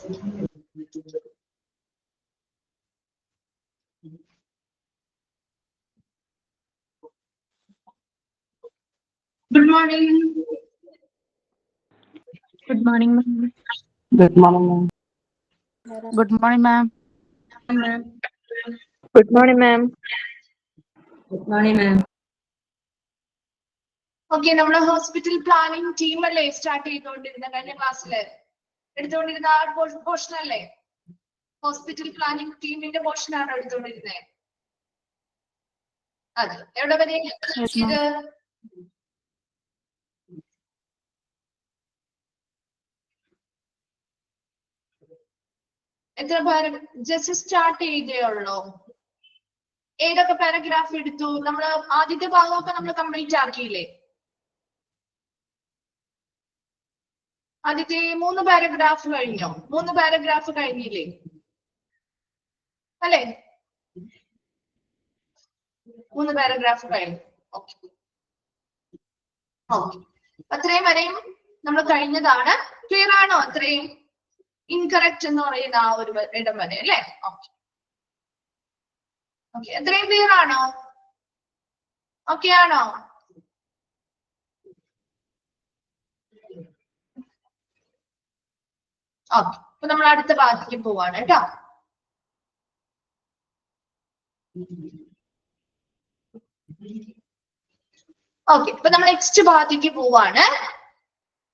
Good morning. Good morning, ma'am. Good morning, ma'am. Good morning, ma'am. Good morning, ma'am. Good morning, ma'am. Okay, നമ്മുടെ hospital planning team അല്ലേ start ചെയ്തുകൊണ്ടിരുന്ന കഴിഞ്ഞ ക്ലാസ്സില് എടുത്തുകൊണ്ടിരുന്ന ആ portion അല്ലേ? Hospital planning ടീമിന്റെ portion ആണോ എടുത്തുകൊണ്ടിരുന്നത്? അതെ, എവിടെ വരെ ഇത്? എത്ര ജസ്റ്റ് സ്റ്റാർട്ട് ചെയ്തേ ഉള്ളൂ. ഏതൊക്കെ പാരഗ്രാഫ് എടുത്തു? നമ്മള് ആദ്യത്തെ ഭാഗമൊക്കെ നമ്മൾ കംപ്ലീറ്റ് ആക്കിയില്ലേ? ആദ്യത്തെ 3 പാരഗ്രാഫ് കഴിഞ്ഞോ? 3 പാരഗ്രാഫ് കഴിഞ്ഞില്ലേ അല്ലേ? 3 പാരഗ്രാഫ് കഴിഞ്ഞു. ഓക്കെ, അത്രയും വരെയും നമ്മൾ കഴിഞ്ഞതാണ്. ക്ലിയർ ആണോ? അത്രയും ഇൻകറക്റ്റ് എന്ന് പറയുന്ന ആ ഒരു ഇടം വരെ അല്ലേ? ഓക്കെ, അത്രയും ക്ലിയർ ആണോ? ഓക്കെ ആണോ? ഓക്കെ, അപ്പൊ നമ്മൾ അടുത്ത ഭാഗത്തേക്ക് പോവാണ് കേട്ടോ. ഓക്കെ, ഇപ്പൊ നമ്മൾ നെക്സ്റ്റ് ഭാഗത്തേക്ക് പോവാണ്.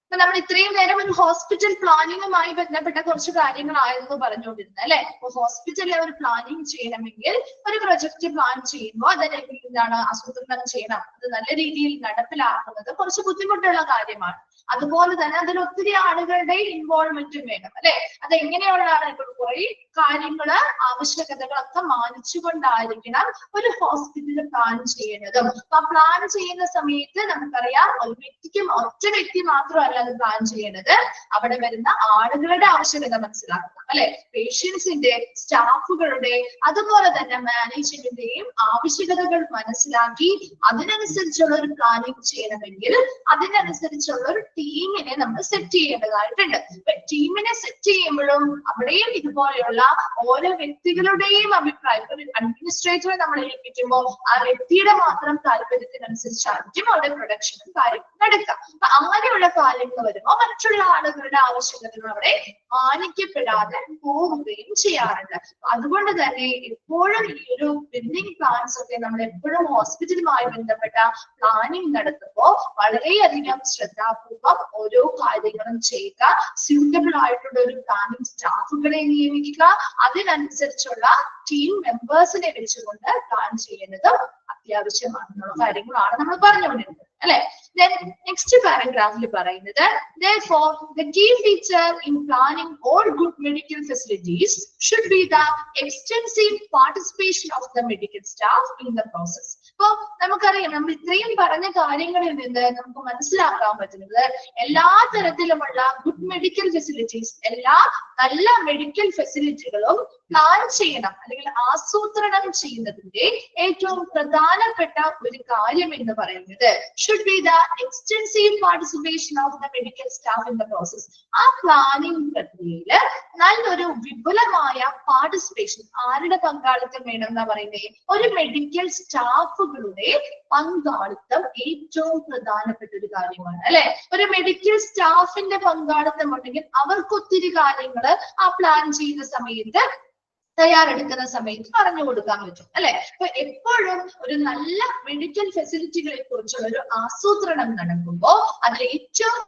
അപ്പൊ നമ്മൾ ഇത്രയും നേരം ഒരു ഹോസ്പിറ്റൽ പ്ലാനിങ്ങുമായി ബന്ധപ്പെട്ട കുറച്ച് കാര്യങ്ങളായിരുന്നു പറഞ്ഞുകൊണ്ടിരുന്നത് അല്ലെ? അപ്പൊ ഹോസ്പിറ്റലിൽ ഒരു പ്ലാനിങ് ചെയ്യണമെങ്കിൽ ഒരു പ്രൊജക്ട് പ്ലാൻ ചെയ്യുമ്പോൾ അതിനെങ്കിൽ എന്താണ് ആസൂത്രണം ചെയ്യണം. അത് നല്ല രീതിയിൽ നടപ്പിലാക്കുന്നത് കുറച്ച് ബുദ്ധിമുട്ടുള്ള കാര്യമാണ്. അതുപോലെ തന്നെ അതിൽ ഒത്തിരി ആളുകളുടെ ഇൻവോൾവ്മെന്റും വേണം അല്ലെ? അത് എങ്ങനെയുള്ളതാണ്? ഇപ്പോൾ കുറെ കാര്യങ്ങള് ആവശ്യകതകളൊക്കെ മാനിച്ചുകൊണ്ടായിരിക്കണം ഒരു ഹോസ്പിറ്റൽ പ്ലാൻ ചെയ്യുന്നതും. അപ്പൊ ആ പ്ലാൻ ചെയ്യുന്ന സമയത്ത് നമുക്കറിയാം ഒരു വ്യക്തിക്കും ഒറ്റ വ്യക്തി മാത്രമല്ല അത് പ്ലാൻ ചെയ്യുന്നത്. അവിടെ വരുന്ന ആളുകളുടെ ആവശ്യകത മനസ്സിലാക്കണം അല്ലെ? പേഷ്യൻസിന്റെ, സ്റ്റാഫുകളുടെ, അതുപോലെ തന്നെ മാനേജ്മെന്റിന്റെയും ആവശ്യകതകൾ മനസ്സിലാക്കി അതിനനുസരിച്ചുള്ള ഒരു പ്ലാനിങ് ചെയ്യണമെങ്കിൽ അതിനനുസരിച്ചുള്ള ഒരു ടീമിനെ നമ്മൾ സെറ്റ് ചെയ്യേണ്ടതായിട്ടുണ്ട്. ടീമിനെ സെറ്റ് ചെയ്യുമ്പോഴും അവിടെയും ഇതുപോലെയുള്ള ഓരോ വ്യക്തികളുടെയും അഭിപ്രായം, ഒരു അഡ്മിനിസ്ട്രേറ്ററെ നമ്മൾ ഏൽപ്പിക്കുമ്പോൾ ആ വ്യക്തിയുടെ മാത്രം താല്പര്യത്തിനനുസരിച്ചായിരിക്കും അവിടെ പ്രൊഡക്ഷനും കാര്യങ്ങളും നടക്കുക. അപ്പൊ അങ്ങനെയുള്ള കാര്യങ്ങൾ വരുമ്പോൾ മറ്റുള്ള ആളുകളുടെ ആവശ്യകതകൾ അവിടെ മാനിക്കപ്പെടാതെ പോവുകയും ചെയ്യാറുണ്ട്. അതുകൊണ്ട് തന്നെ എപ്പോഴും ഈ ഒരു ബിൽഡിംഗ് പ്ലാൻസ് ഒക്കെ നമ്മൾ എപ്പോഴും ഹോസ്പിറ്റലുമായി ബന്ധപ്പെട്ട പ്ലാനിങ് നടത്തുമ്പോൾ വളരെയധികം ശ്രദ്ധാപൂർവം ഓരോ കാര്യങ്ങളും ചെയ്യുക. സ്യൂട്ടബിൾ ആയിട്ടുള്ള ഒരു പ്ലാനിങ് സ്റ്റാഫുകളെ നിയമിക്കുക. അതിനനുസരിച്ചുള്ള ടീം മെമ്പേഴ്സിനെ വെച്ചുകൊണ്ട് പ്ലാൻ ചെയ്യുന്നതും അത്യാവശ്യമാണെന്നുള്ള കാര്യങ്ങളാണ് നമ്മൾ പറഞ്ഞുകൊണ്ടിരുന്നത് അല്ലെ? Then next paragraphൽ പറയുന്നത് therefore the key feature in planning all good medical facilities should be the extensive participation of the medical staff in the process. അപ്പൊ നമുക്കറിയാം, നമ്മൾ ഇത്രയും പറഞ്ഞ കാര്യങ്ങളിൽ നിന്ന് നമുക്ക് മനസ്സിലാക്കാൻ പറ്റുന്നത് എല്ലാ തരത്തിലുമുള്ള ഗുഡ് മെഡിക്കൽ ഫെസിലിറ്റീസ്, എല്ലാ നല്ല മെഡിക്കൽ ഫെസിലിറ്റികളും പ്ലാൻ ചെയ്യണം അല്ലെങ്കിൽ ആസൂത്രണം ചെയ്യുന്നതിന്റെ ഏറ്റവും പ്രധാനപ്പെട്ട ഒരു കാര്യം എന്ന് പറയുന്നത് should be the extensive participation of the medical staff in the process. ആ പ്ലാനിംഗ് പ്രക്രിയയില് നല്ലൊരു വിപുലമായ പാർട്ടിസിപ്പേഷൻ, ആരുടെ പങ്കാളിത്തം വേണം എന്നാ പറയുന്നത്? ഒരു മെഡിക്കൽ സ്റ്റാഫുകളുടെ പങ്കാളിത്തം ഏറ്റവും പ്രധാനപ്പെട്ട ഒരു കാര്യമാണ് അല്ലെ? ഒരു മെഡിക്കൽ സ്റ്റാഫിന്റെ പങ്കാളിത്തം ഉണ്ടെങ്കിൽ അവർക്ക് ഒത്തിരി കാര്യങ്ങള് ആ പ്ലാൻ ചെയ്യുന്ന സമയത്ത്, തയ്യാറെടുക്കുന്ന സമയത്ത് പറഞ്ഞു കൊടുക്കാൻ പറ്റും അല്ലെ? അപ്പൊ എപ്പോഴും ഒരു നല്ല മെഡിക്കൽ ഫെസിലിറ്റികളെ കുറിച്ചുള്ള ഒരു ആസൂത്രണം നടക്കുമ്പോൾ അതിൽ ഏറ്റവും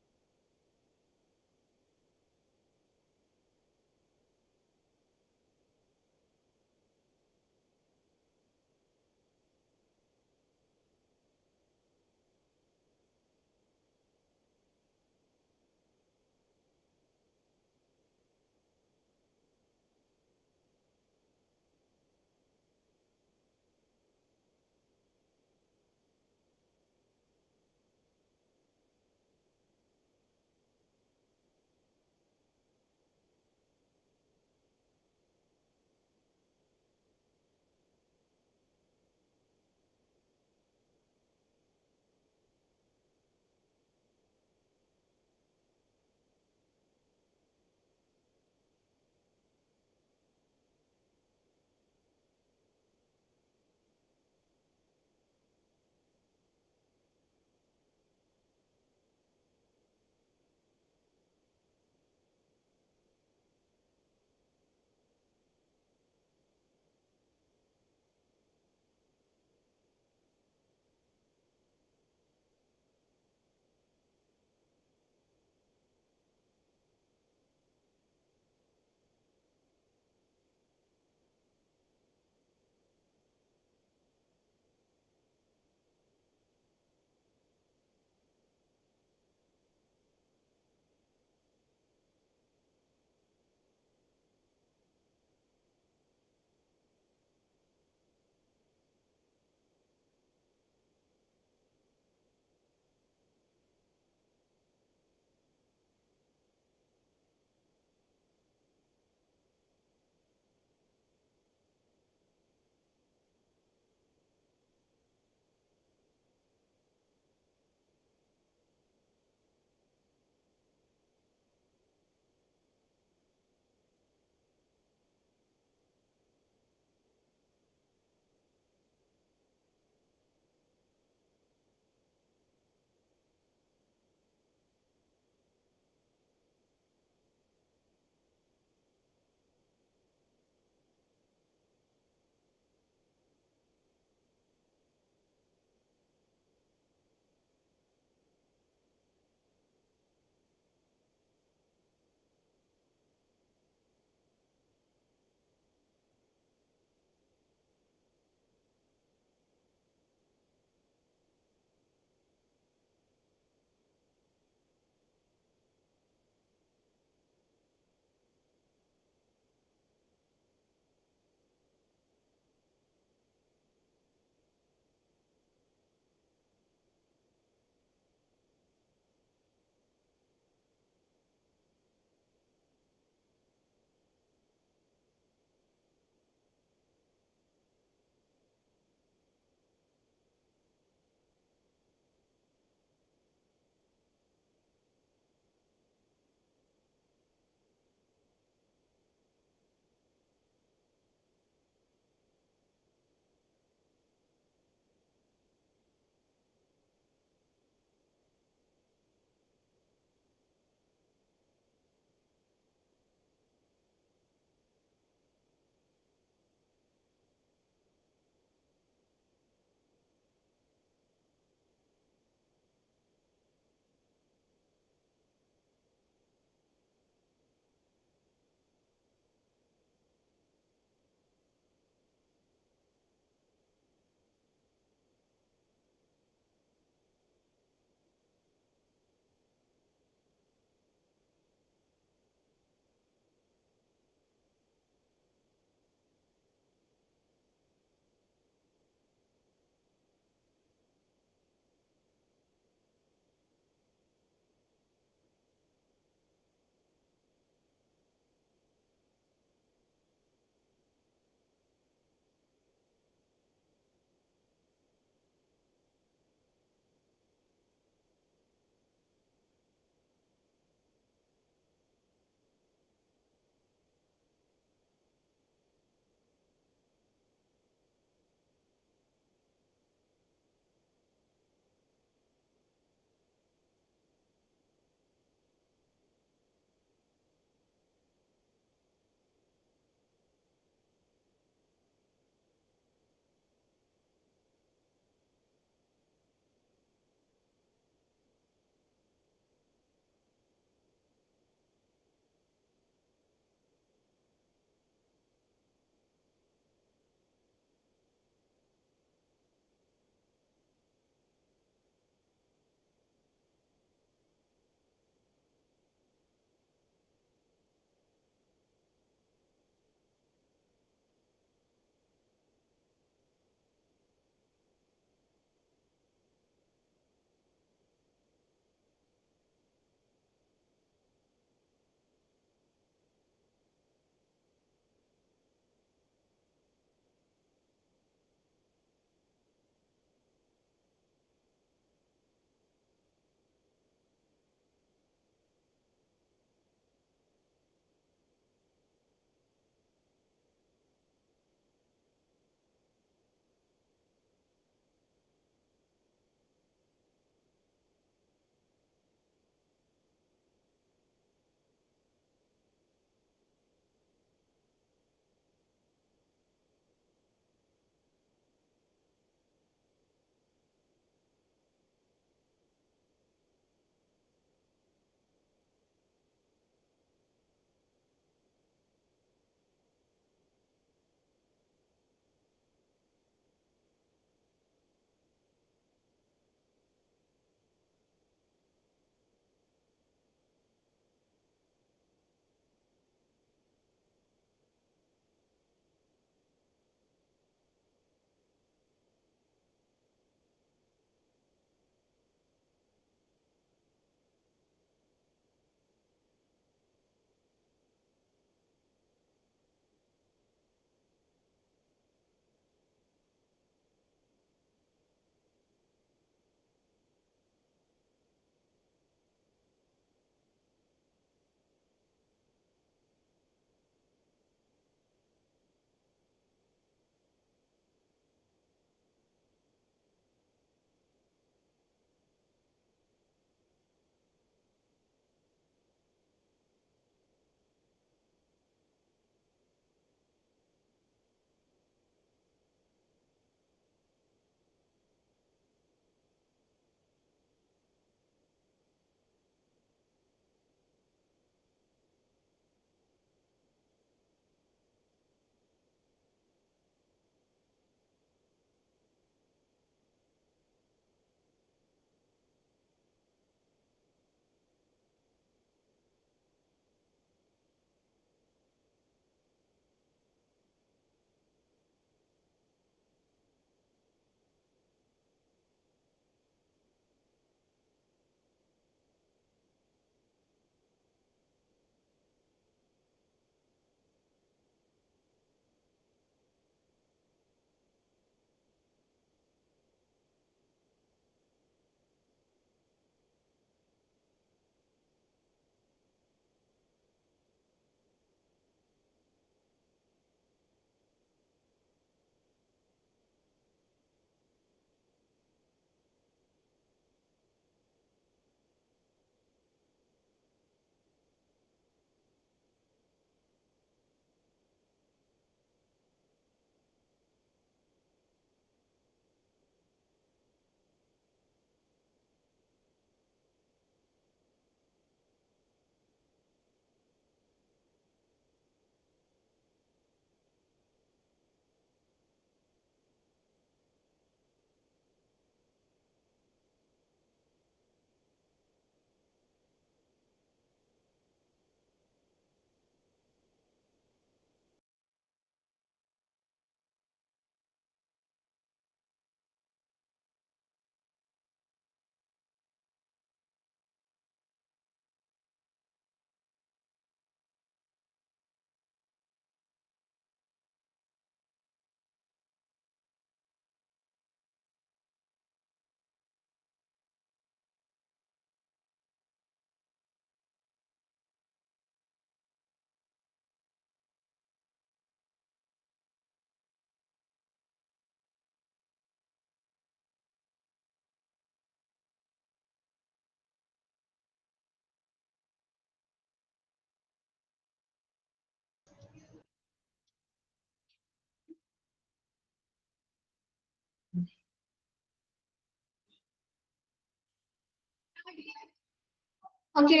ഓക്കെ,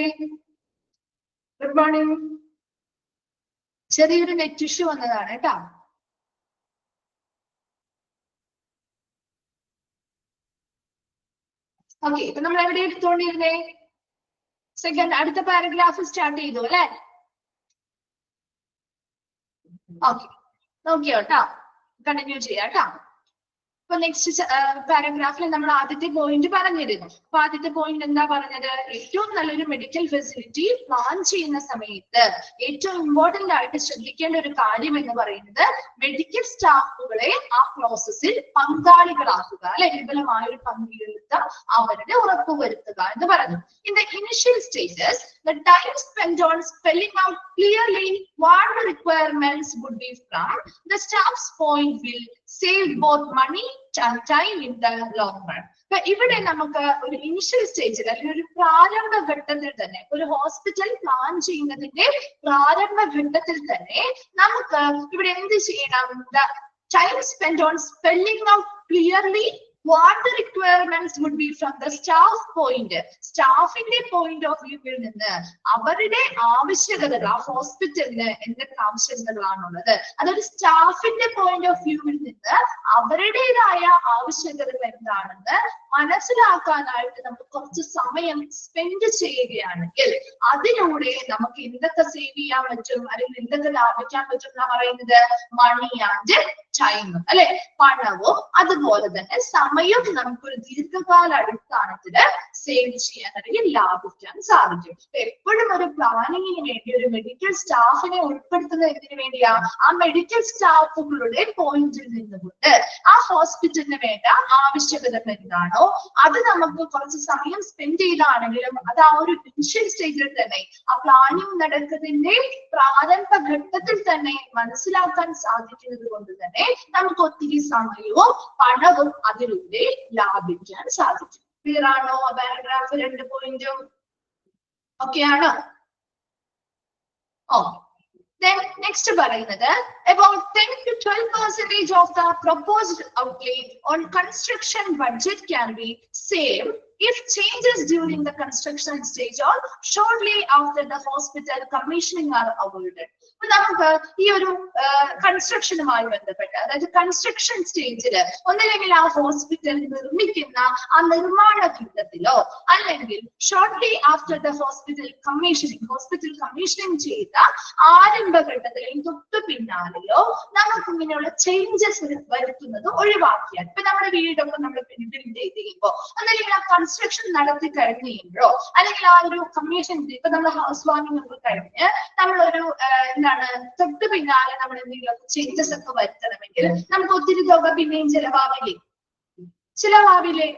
ഗുഡ് മോർണിംഗ്. ചെറിയൊരു നെറ്റ് ഇഷ്യൂ വന്നതാണ് കേട്ടോ. ഓക്കെ, ഇപ്പൊ നമ്മൾ എവിടെ എടുത്തോണ്ടിരുന്നേ? സെക്കൻഡ്, അടുത്ത പാരഗ്രാഫ് സ്റ്റാർട്ട് ചെയ്തു അല്ലെ? ഓക്കെ, നോക്കിയോ കേട്ടോ, കണ്ടിന്യൂ ചെയ്യാം കേട്ടോ. അപ്പൊ നെക്സ്റ്റ് പാരഗ്രാഫിൽ നമ്മൾ ആദ്യത്തെ പോയിന്റ് പറഞ്ഞിരുന്നു. അപ്പൊ ആദ്യത്തെ പോയിന്റ് എന്താ പറഞ്ഞത്? ഏറ്റവും നല്ലൊരു മെഡിക്കൽ ഫെസിലിറ്റി പ്ലാൻ ചെയ്യുന്ന സമയത്ത് ഏറ്റവും ഇമ്പോർട്ടന്റ് ആയിട്ട് ശ്രദ്ധിക്കേണ്ട ഒരു കാര്യം എന്ന് പറയുന്നത് മെഡിക്കൽ സ്റ്റാഫുകളെ ആ പ്രോസസ്സിൽ പങ്കാളികളാക്കുക, അല്ലെ, വിപുലമായ ഒരു പങ്കാളിത്തം അവരുടെ ഉറപ്പുവരുത്തുക എന്ന് പറഞ്ഞു. In the initial stages the time spent on spelling out clearly what the requirements would be from the staff's point will save both money and time in the long run. അപ്പൊ ഇവിടെ നമുക്ക് ഒരു ഇനിഷ്യൽ സ്റ്റേജിൽ അല്ലെങ്കിൽ ഒരു പ്രാരംഭ ഘട്ടത്തിൽ തന്നെ, ഒരു ഹോസ്പിറ്റൽ പ്ലാൻ ചെയ്യുന്നതിന്റെ പ്രാരംഭ ഘട്ടത്തിൽ തന്നെ നമുക്ക് ഇവിടെ എന്ത് ചെയ്യണം? The time spent on spelling out clearly what the requirements would be from the staff point. സ്റ്റാഫിന്റെ പോയിന്റ് ഓഫ് വ്യൂവിൽ നിന്ന് അവരുടെ ആവശ്യകതകൾ, ആ ഹോസ്പിറ്റലിന് എന്തൊക്കെ ആവശ്യകതകളാണുള്ളത്, അതൊരു സ്റ്റാഫിന്റെ പോയിന്റ് ഓഫ് വ്യൂവിൽ നിന്ന് അവരുടേതായ ആവശ്യകതകൾ എന്താണെന്ന് മനസ്സിലാക്കാനായിട്ട് നമുക്ക് കുറച്ച് സമയം സ്പെൻഡ് ചെയ്യുകയാണെങ്കിൽ അതിലൂടെ നമുക്ക് എന്തൊക്കെ സേവ് ചെയ്യാൻ പറ്റും, അല്ലെങ്കിൽ എന്തൊക്കെ ലാഭിക്കാൻ പറ്റും എന്നാ പറയുന്നത്? മണി ആൻഡ് ടൈം, അല്ലെ, പണവും അതുപോലെ തന്നെ സമയവും നമുക്കൊരു ദീർഘകാല അടിസ്ഥാനത്തിൽ സേവ് ചെയ്യാൻ അല്ലെങ്കിൽ ലാഭിക്കാൻ സാധിക്കും. എപ്പോഴും ഒരു പ്ലാനിങ്ങിന് വേണ്ടി ഒരു മെഡിക്കൽ സ്റ്റാഫിനെ ഉൾപ്പെടുത്തുന്നത് എന്തിനു വേണ്ടിയാ? ആ മെഡിക്കൽ സ്റ്റാഫുകളുടെ പോയിന്റിൽ നിന്നുകൊണ്ട് ആ ഹോസ്പിറ്റലിന് വേണ്ട ആവശ്യകതകൾ എന്താണോ അത് നമുക്ക് കുറച്ച് സമയം സ്പെൻഡ് ചെയ്താണെങ്കിലും അത് ആ ഒരു ഇനിഷ്യൽ സ്റ്റേജിൽ തന്നെ, ആ പ്ലാനിങ് നടക്കുന്നതിന്റെ പ്രാരംഭ ഘട്ടത്തിൽ തന്നെ മനസ്സിലാക്കാൻ സാധിക്കുന്നത് കൊണ്ട് തന്നെ നമുക്ക് ഒത്തിരി സമയവും പണവും അതിലൂടെ ലാഭിക്കാൻ സാധിക്കും. ക്ലിയർ ആണോ? പാരഗ്രാഫ് 2 പോയിന്റും ഓക്കെ ആണോ? ഓ, then next പറയുന്നത് about 10 to 12% of the proposed outlay on construction budget can be saved if changes during the construction stage or shortly after the hospital commissioning are avoided. അപ്പൊ നമുക്ക് ഈ ഒരു കൺസ്ട്രക്ഷനുമായി ബന്ധപ്പെട്ട്, അതായത് കൺസ്ട്രക്ഷൻ സ്റ്റേജിൽ ഒന്നില്ലെങ്കിൽ ആ ഹോസ്പിറ്റൽ നിർമ്മിക്കുന്ന ആ നിർമ്മാണ ഘട്ടത്തിലോ അല്ലെങ്കിൽ shortly after the hospital commissioning ചെയ്ത ആരംഭഘട്ടത്തിൽ തൊട്ട് പിന്നാലെയോ നമുക്ക് ഇങ്ങനെയുള്ള ചേഞ്ചസ് വരുത്തുന്നത് ഒഴിവാക്കിയാൽ, ഇപ്പൊ നമ്മുടെ വീടൊക്കെ നമ്മൾ ബിൽഡ് ചെയ്ത് കഴിയുമ്പോൾ അല്ലെങ്കിൽ ആ കൺസ്ട്രക്ഷൻ നടത്തി കഴിഞ്ഞ് കഴിയുമ്പോഴോ അല്ലെങ്കിൽ ആ ഒരു കമ്മീഷൻ, ഇപ്പൊ നമ്മൾ ഹൗസ് വാമിംഗ് ഒക്കെ കഴിഞ്ഞ് നമ്മളൊരു എന്താണ് തൊട്ട് പിന്നാലെ നമ്മൾ എന്തെങ്കിലും ചേഞ്ചസ് ഒക്കെ വരുത്തണമെങ്കിൽ നമുക്ക് ഒത്തിരി തുക പിന്നെയും ചിലവാവില്ലേ?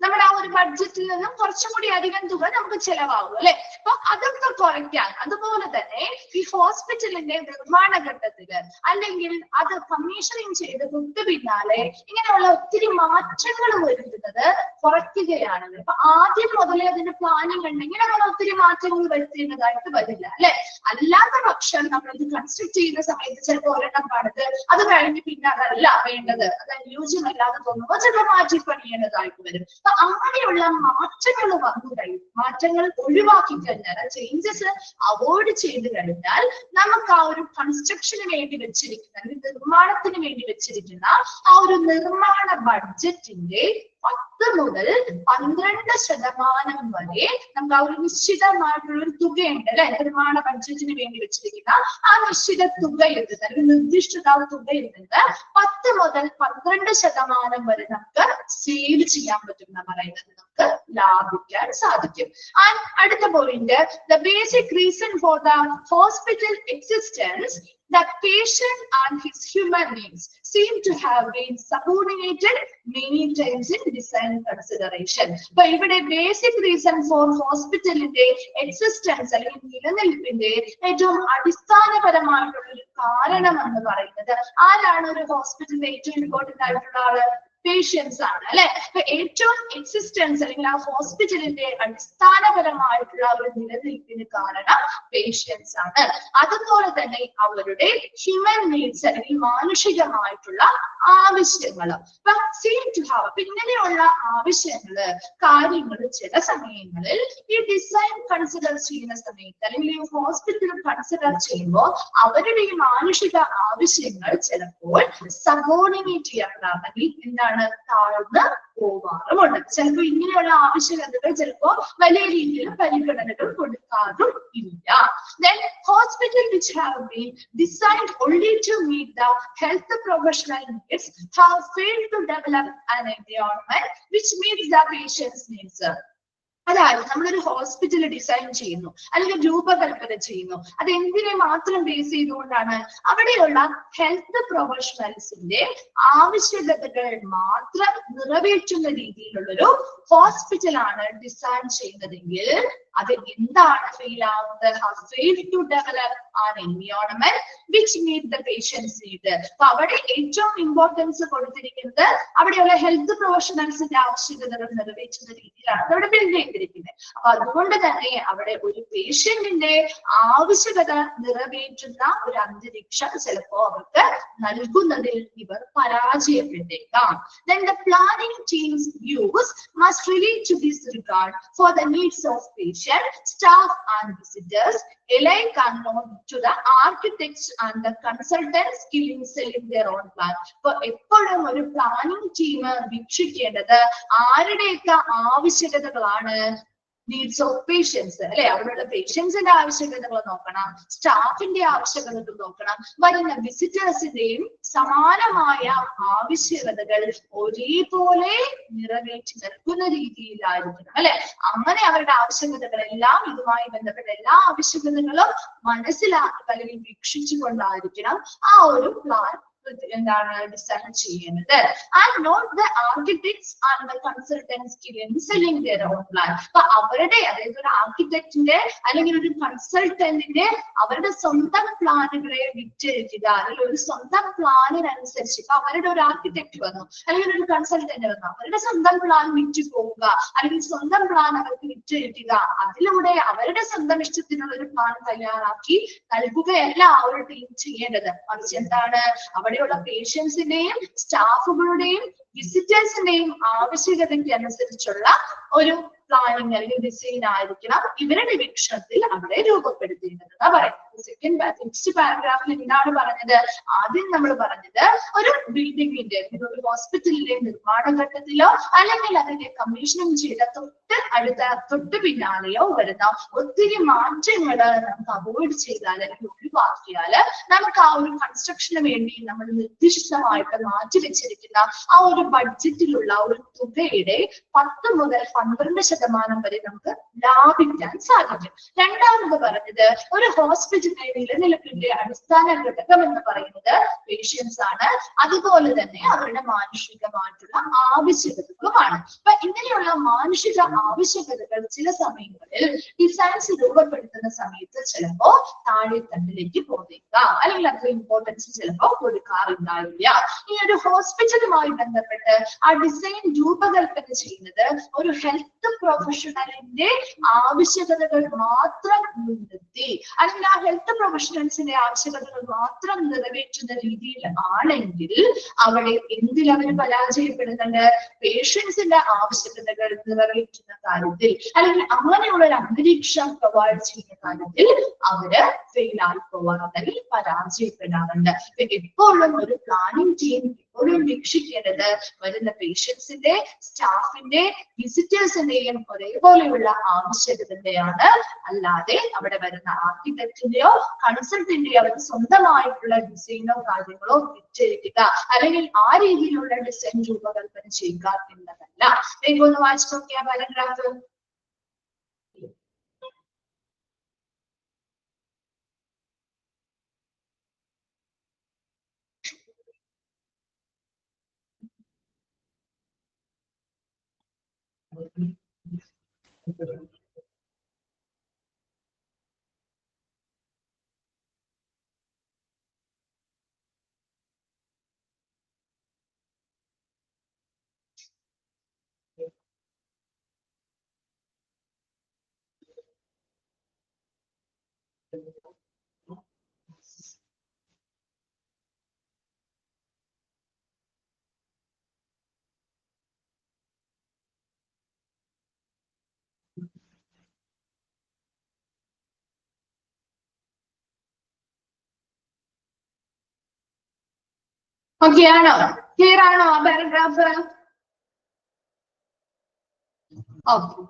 നമ്മുടെ ആ ഒരു ബഡ്ജറ്റിൽ നിന്നും കുറച്ചും കൂടി അധികം തുക നമുക്ക് ചെലവാകും, അല്ലെ? അപ്പൊ അതൊക്കെ കുറയ്ക്കാൻ, അതുപോലെ തന്നെ ഈ ഹോസ്പിറ്റലിന്റെ നിർമ്മാണ ഘട്ടത്തില് അല്ലെങ്കിൽ അത് കമ്മീഷനിങ് ചെയ്ത് തൊട്ട് പിന്നാലെ ഇങ്ങനെയുള്ള ഒത്തിരി മാറ്റങ്ങൾ വരുത്തുന്നത് കുറയ്ക്കുകയാണെങ്കിൽ, ഇപ്പൊ ആദ്യം മുതലേ അതിന്റെ പ്ലാനിങ് ഉണ്ടെങ്കിൽ നമ്മൾ ഒത്തിരി മാറ്റങ്ങൾ വരുത്തേണ്ടതായിട്ട് വരില്ല, അല്ലെ? അല്ലാത്ത പക്ഷം നമ്മളിത് കൺസ്ട്രക്ട് ചെയ്യുന്ന സമയത്ത് ചിലപ്പോൾ ഒരെണ്ണം പണിത് അത് കഴിഞ്ഞ് പിന്നെ അതല്ല വേണ്ടത്, അത് അനുയോജ്യമല്ലാതെ തോന്നുമ്പോൾ ചിലപ്പോൾ മാറ്റി പണിയേണ്ടതായിട്ട് വരും. അങ്ങനെയുള്ള മാറ്റങ്ങൾ വന്നു കഴിഞ്ഞു, മാറ്റങ്ങൾ ഒഴിവാക്കി കഴിഞ്ഞാൽ, ചേഞ്ചസ് അവോയ്ഡ് ചെയ്ത് കഴിഞ്ഞാൽ നമുക്ക് ആ ഒരു കൺസ്ട്രക്ഷന് വേണ്ടി വെച്ചിരിക്കുന്ന അല്ലെങ്കിൽ നിർമ്മാണത്തിന് വേണ്ടി വെച്ചിരിക്കുന്ന ആ ഒരു നിർമ്മാണ ബഡ്ജറ്റിന്റെ 10 മുതൽ 12% വരെ നമുക്ക് ആ ഒരു നിശ്ചിതമായിട്ടുള്ള ഒരു തുകയുണ്ട്, അല്ലെ? നിർമ്മാണ ബഡ്ജറ്റിന് വേണ്ടി വെച്ചിരിക്കുന്ന ആ നിശ്ചിത തുകയിൽ നിന്ന് അല്ലെങ്കിൽ നിർദ്ദിഷ്ട തുകയിൽ നിന്ന് 10 മുതൽ 12% വരെ നമുക്ക് സേവ് ചെയ്യാൻ പറ്റും എന്ന് പറയുന്നത്, നമുക്ക് ലാഭിക്കാൻ സാധിക്കും. അടുത്ത point, the basic reason for the hospital existence, the patient and his human needs seem to have been subordinated many times in design consideration. But ഇവിടെ basic reason for hospitalന്റെ existence അല്ലെങ്കിൽ നിലനിൽപ്പിന്റെ ഏറ്റവും അടിസ്ഥാനപരമായിട്ടുള്ള ഒരു കാരണം എന്ന് പറയുന്നത് ആരാണ്? ഒരു ഹോസ്പിറ്റലിന്റെ ഏറ്റവും ഇമ്പോർട്ടന്റ് ആയിട്ടുള്ള ആള് പേഷ്യൻസ് ആണ് അല്ലെ. അപ്പൊ ഏറ്റവും എക്സിസ്റ്റൻസ് അല്ലെങ്കിൽ ആ ഹോസ്പിറ്റലിന്റെ അടിസ്ഥാനപരമായിട്ടുള്ള ഒരു നിലനിൽപ്പിന് കാരണം പേഷ്യൻസ് ആണ്. അതുപോലെ തന്നെ അവരുടെ ഹ്യൂമൻ നീഡ്സ് അല്ലെങ്കിൽ മാനുഷികമായിട്ടുള്ള ആവശ്യങ്ങൾ സീം ടു ഹാവ്. അപ്പൊ ഇങ്ങനെയുള്ള ആവശ്യങ്ങള് കാര്യങ്ങൾ ചില സമയങ്ങളിൽ ഈ ഡിസൈൻ കൺസിഡർ ചെയ്യുന്ന സമയത്ത് അല്ലെങ്കിൽ ഈ ഹോസ്പിറ്റൽ കൺസിഡർ ചെയ്യുമ്പോൾ അവരുടെ ഈ മാനുഷിക ആവശ്യങ്ങൾ ചിലപ്പോൾ സബോർഡിനേറ്റ് ചെയ്യാറുണ്ടെങ്കിൽ എന്താണ് താഴ്ന്ന് പോവാറുമുണ്ട്. ചിലപ്പോൾ ഇങ്ങനെയുള്ള ആവശ്യകതകൾ ചിലപ്പോൾ വലിയ രീതിയിൽ പരിഗണനകൾ കൊടുക്കാറും ഇല്ല. Then hospital which have been designed only to meet the health professional needs have failed to develop an environment which meets the patient's needs. അതായത് നമ്മളൊരു ഹോസ്പിറ്റൽ ഡിസൈൻ ചെയ്യുന്നു അല്ലെങ്കിൽ രൂപകൽപ്പന ചെയ്യുന്നു, അത് എന്തിനെ മാത്രം ബേസ് ചെയ്തുകൊണ്ടാണ്? അവിടെയുള്ള ഹെൽത്ത് പ്രൊഫഷണൽസിന്റെ ആവശ്യകതകൾ മാത്രം നിറവേറ്റുന്ന രീതിയിലുള്ളൊരു ഹോസ്പിറ്റലാണ് ഡിസൈൻ ചെയ്യുന്നതെങ്കിൽ അത് എന്താണ് ഫെയിൽ ആവുന്നത്? Fail to develop an environment which meet the patients need. അപ്പൊ അവിടെ ഏറ്റവും ഇമ്പോർട്ടൻസ് കൊടുത്തിരിക്കുന്നത് അവിടെയുള്ള ഹെൽത്ത് പ്രൊഫഷണൽസിന്റെ ആവശ്യകതകൾ നിറവേറ്റുന്ന രീതിയിലാണ് അവിടെ ബിൽഡ് ചെയ്തിരിക്കുന്നത്. അപ്പൊ അതുകൊണ്ട് തന്നെ അവിടെ ഒരു പേഷ്യന്റിന്റെ ആവശ്യകത നിറവേറ്റുന്ന ഒരു അന്തരീക്ഷം ചിലപ്പോ അവർക്ക് നൽകുന്നതിൽ ഇവർ പരാജയപ്പെട്ടേക്കാം. Then the planning team's views must relate to this regard for the needs of patients, staff and visitors alike unknown to the architects and the consultants skilled selling their own plan. For എപ്പോഴും ഒരു planning team വീക്ഷിക്കേണ്ടത് ആരുടെയൊക്കെ ആവശ്യകതകളാണ്? Needs of patients അല്ലെ. അവിടെയുള്ള പേഷ്യൻസിന്റെ ആവശ്യകതകൾ നോക്കണം, സ്റ്റാഫിന്റെ ആവശ്യകതകൾ നോക്കണം, വരുന്ന വിസിറ്റേഴ്സിന്റെയും സമാനമായ ആവശ്യകതകൾ ഒരേപോലെ നിറവേറ്റി നൽകുന്ന രീതിയിലായിരിക്കണം അല്ലെ. അങ്ങനെ അവരുടെ ആവശ്യകതകളെല്ലാം ഇതുമായി ബന്ധപ്പെട്ട എല്ലാ ആവശ്യകതകളും മനസ്സിലാക്കി അല്ലെങ്കിൽ വീക്ഷിച്ചുകൊണ്ടായിരിക്കണം ആ ഒരു പ്ലാൻ എന്താണ് ഡിസൈൻ ചെയ്യുന്നത്. And not the architects and the consultants selling their own plan. അപ്പൊ അവരുടെ അതായത് ഒരു ആർക്കിടെക്റ്റിന്റെ അല്ലെങ്കിൽ ഒരു കൺസൾട്ടന്റിന്റെ അവരുടെ സ്വന്തം പ്ലാനുകളെ വിറ്റഴിക്കുക അല്ലെങ്കിൽ ഒരു സ്വന്തം പ്ലാനിനനുസരിച്ച് ഇപ്പൊ അവരുടെ ഒരു ആർക്കിടെക്ട് വന്നു അല്ലെങ്കിൽ ഒരു കൺസൾട്ടന്റ് വന്നു, അവരുടെ സ്വന്തം പ്ലാൻ വിറ്റ് പോവുക അല്ലെങ്കിൽ സ്വന്തം പ്ലാൻ അവർക്ക് വിറ്റഴിക്കുക, അതിലൂടെ അവരുടെ സ്വന്തം ഇഷ്ടത്തിനുള്ള ഒരു പ്ലാൻ തയ്യാറാക്കി നൽകുകയല്ല ആ ഒരു ടീം ചെയ്യേണ്ടത്. മറിച്ച് എന്താണ്? അവിടെയുള്ള പേഷ്യൻസിന്റെയും സ്റ്റാഫുകളുടെയും വിസിറ്റേഴ്സിന്റെയും ആവശ്യകതയ്ക്ക് അനുസരിച്ചുള്ള ഒരു പ്ലാനിങ് അല്ലെങ്കിൽ ഡിസൈൻ ആയിരിക്കണം ഇവരുടെ വീക്ഷണത്തിൽ അവിടെ രൂപപ്പെടുത്തേണ്ടത് എന്നാ പറയുന്നത്. നെക്സ്റ്റ് പാരഗ്രാഫിൽ എന്താണ് പറഞ്ഞത്? ആദ്യം നമ്മൾ പറഞ്ഞത് ഒരു ബിൽഡിങ്ങിന്റെ ഒരു ഹോസ്പിറ്റലിന്റെ നിർമ്മാണ ഘട്ടത്തിലോ അല്ലെങ്കിൽ അതിന്റെ കമ്മീഷനിങ് ചെയ്ത തൊട്ട് പിന്നാലെയോ വരുന്ന ഒത്തിരി മാറ്റങ്ങൾ നമുക്ക് അവോയ്ഡ് ചെയ്താൽ അല്ലെങ്കിൽ ഒഴിവാക്കിയാൽ നമുക്ക് ആ ഒരു കൺസ്ട്രക്ഷന് വേണ്ടി നമ്മൾ നിർദ്ദിഷ്ടമായിട്ട് മാറ്റിവെച്ചിരിക്കുന്ന ആ ഒരു ബഡ്ജറ്റിലുള്ള ഒരു തുകയുടെ 10 മുതൽ 12% വരെ നമുക്ക് ലാഭിക്കാൻ സാധിക്കും. രണ്ടാമത് പറഞ്ഞത് ഒരു ഹോസ്പിറ്റലിന്റെ നിലനിൽപ്പിന്റെ അടിസ്ഥാന ഘടകം എന്ന് പറയുന്നത് പേഷ്യൻസ് ആണ്, അതുപോലെ തന്നെ അവരുടെ മാനുഷികമായിട്ടുള്ള ആവശ്യകതകളുമാണ്. അപ്പൊ ഇങ്ങനെയുള്ള മാനുഷിക ആവശ്യകതകൾ ചില സമയങ്ങളിൽ ഡിസൈൻസ് രൂപപ്പെടുത്തുന്ന സമയത്ത് ചിലപ്പോ താഴെത്തട്ടിലേക്ക് പോയേക്കാം അല്ലെങ്കിൽ അത്ര ഇമ്പോർട്ടൻസ് ചിലപ്പോ കൊടുക്കാറുണ്ടാവില്ല. ഈ ഒരു ഹോസ്പിറ്റലുമായി ബന്ധപ്പെട്ട് ആ ഡിസൈൻ രൂപകൽപ്പന ചെയ്യുന്നത് ഒരു ഹെൽത്ത് പ്രൊഫഷണലിന്റെ ആവശ്യകതകൾ മാത്രം മുൻനിർത്തി അല്ലെങ്കിൽ ആ ഹെൽത്ത് പ്രൊഫഷണൽസിന്റെ ആവശ്യകതകൾ മാത്രം നിറവേറ്റുന്ന രീതിയിൽ ആണെങ്കിൽ അവിടെ എന്തിൽ അവർ പരാജയപ്പെടുന്നുണ്ട്? പേഷ്യൻസിന്റെ ആവശ്യകതകൾ നിറവേറ്റുന്ന കാര്യത്തിൽ അല്ലെങ്കിൽ അങ്ങനെയുള്ള ഒരു അന്തരീക്ഷം പ്രൊവൈഡ് ചെയ്യുന്ന കാര്യത്തിൽ അവര് ഫെയിൽ ആയി പോവാറുണ്ടെങ്കിൽ പരാജയപ്പെടാറുണ്ട്. എപ്പോഴും ഒരു പ്ലാനിംഗ് ടീം എപ്പോഴും വീക്ഷിക്കേണ്ടത് വരുന്ന പേഷ്യൻസിന്റെ സ്റ്റാഫിന്റെ വിസിറ്റേഴ്സിന്റെയും ഒരേപോലെയുള്ള ആവശ്യകതയാണ്, അല്ലാതെ അവിടെ വരുന്ന ആർക്കിടെക്റ്റിന്റെയോ കൺസൾട്ടിന്റെയോ അവർക്ക് സ്വന്തമായിട്ടുള്ള ഡിസൈനോ കാര്യങ്ങളോ വിറ്റഴിക്കുക അല്ലെങ്കിൽ ആ രീതിയിലുള്ള ഡിസൈൻ രൂപകൽപ്പന ചെയ്യുക എന്നതല്ല. ഒന്ന് വായിച്ചു നോക്കിയ പാരഗ്രാഫ്. ഓക്കെ ആണോ? ക്ലിയർ ആണോ ആ പാരഗ്രാഫ്? ഓക്കെ.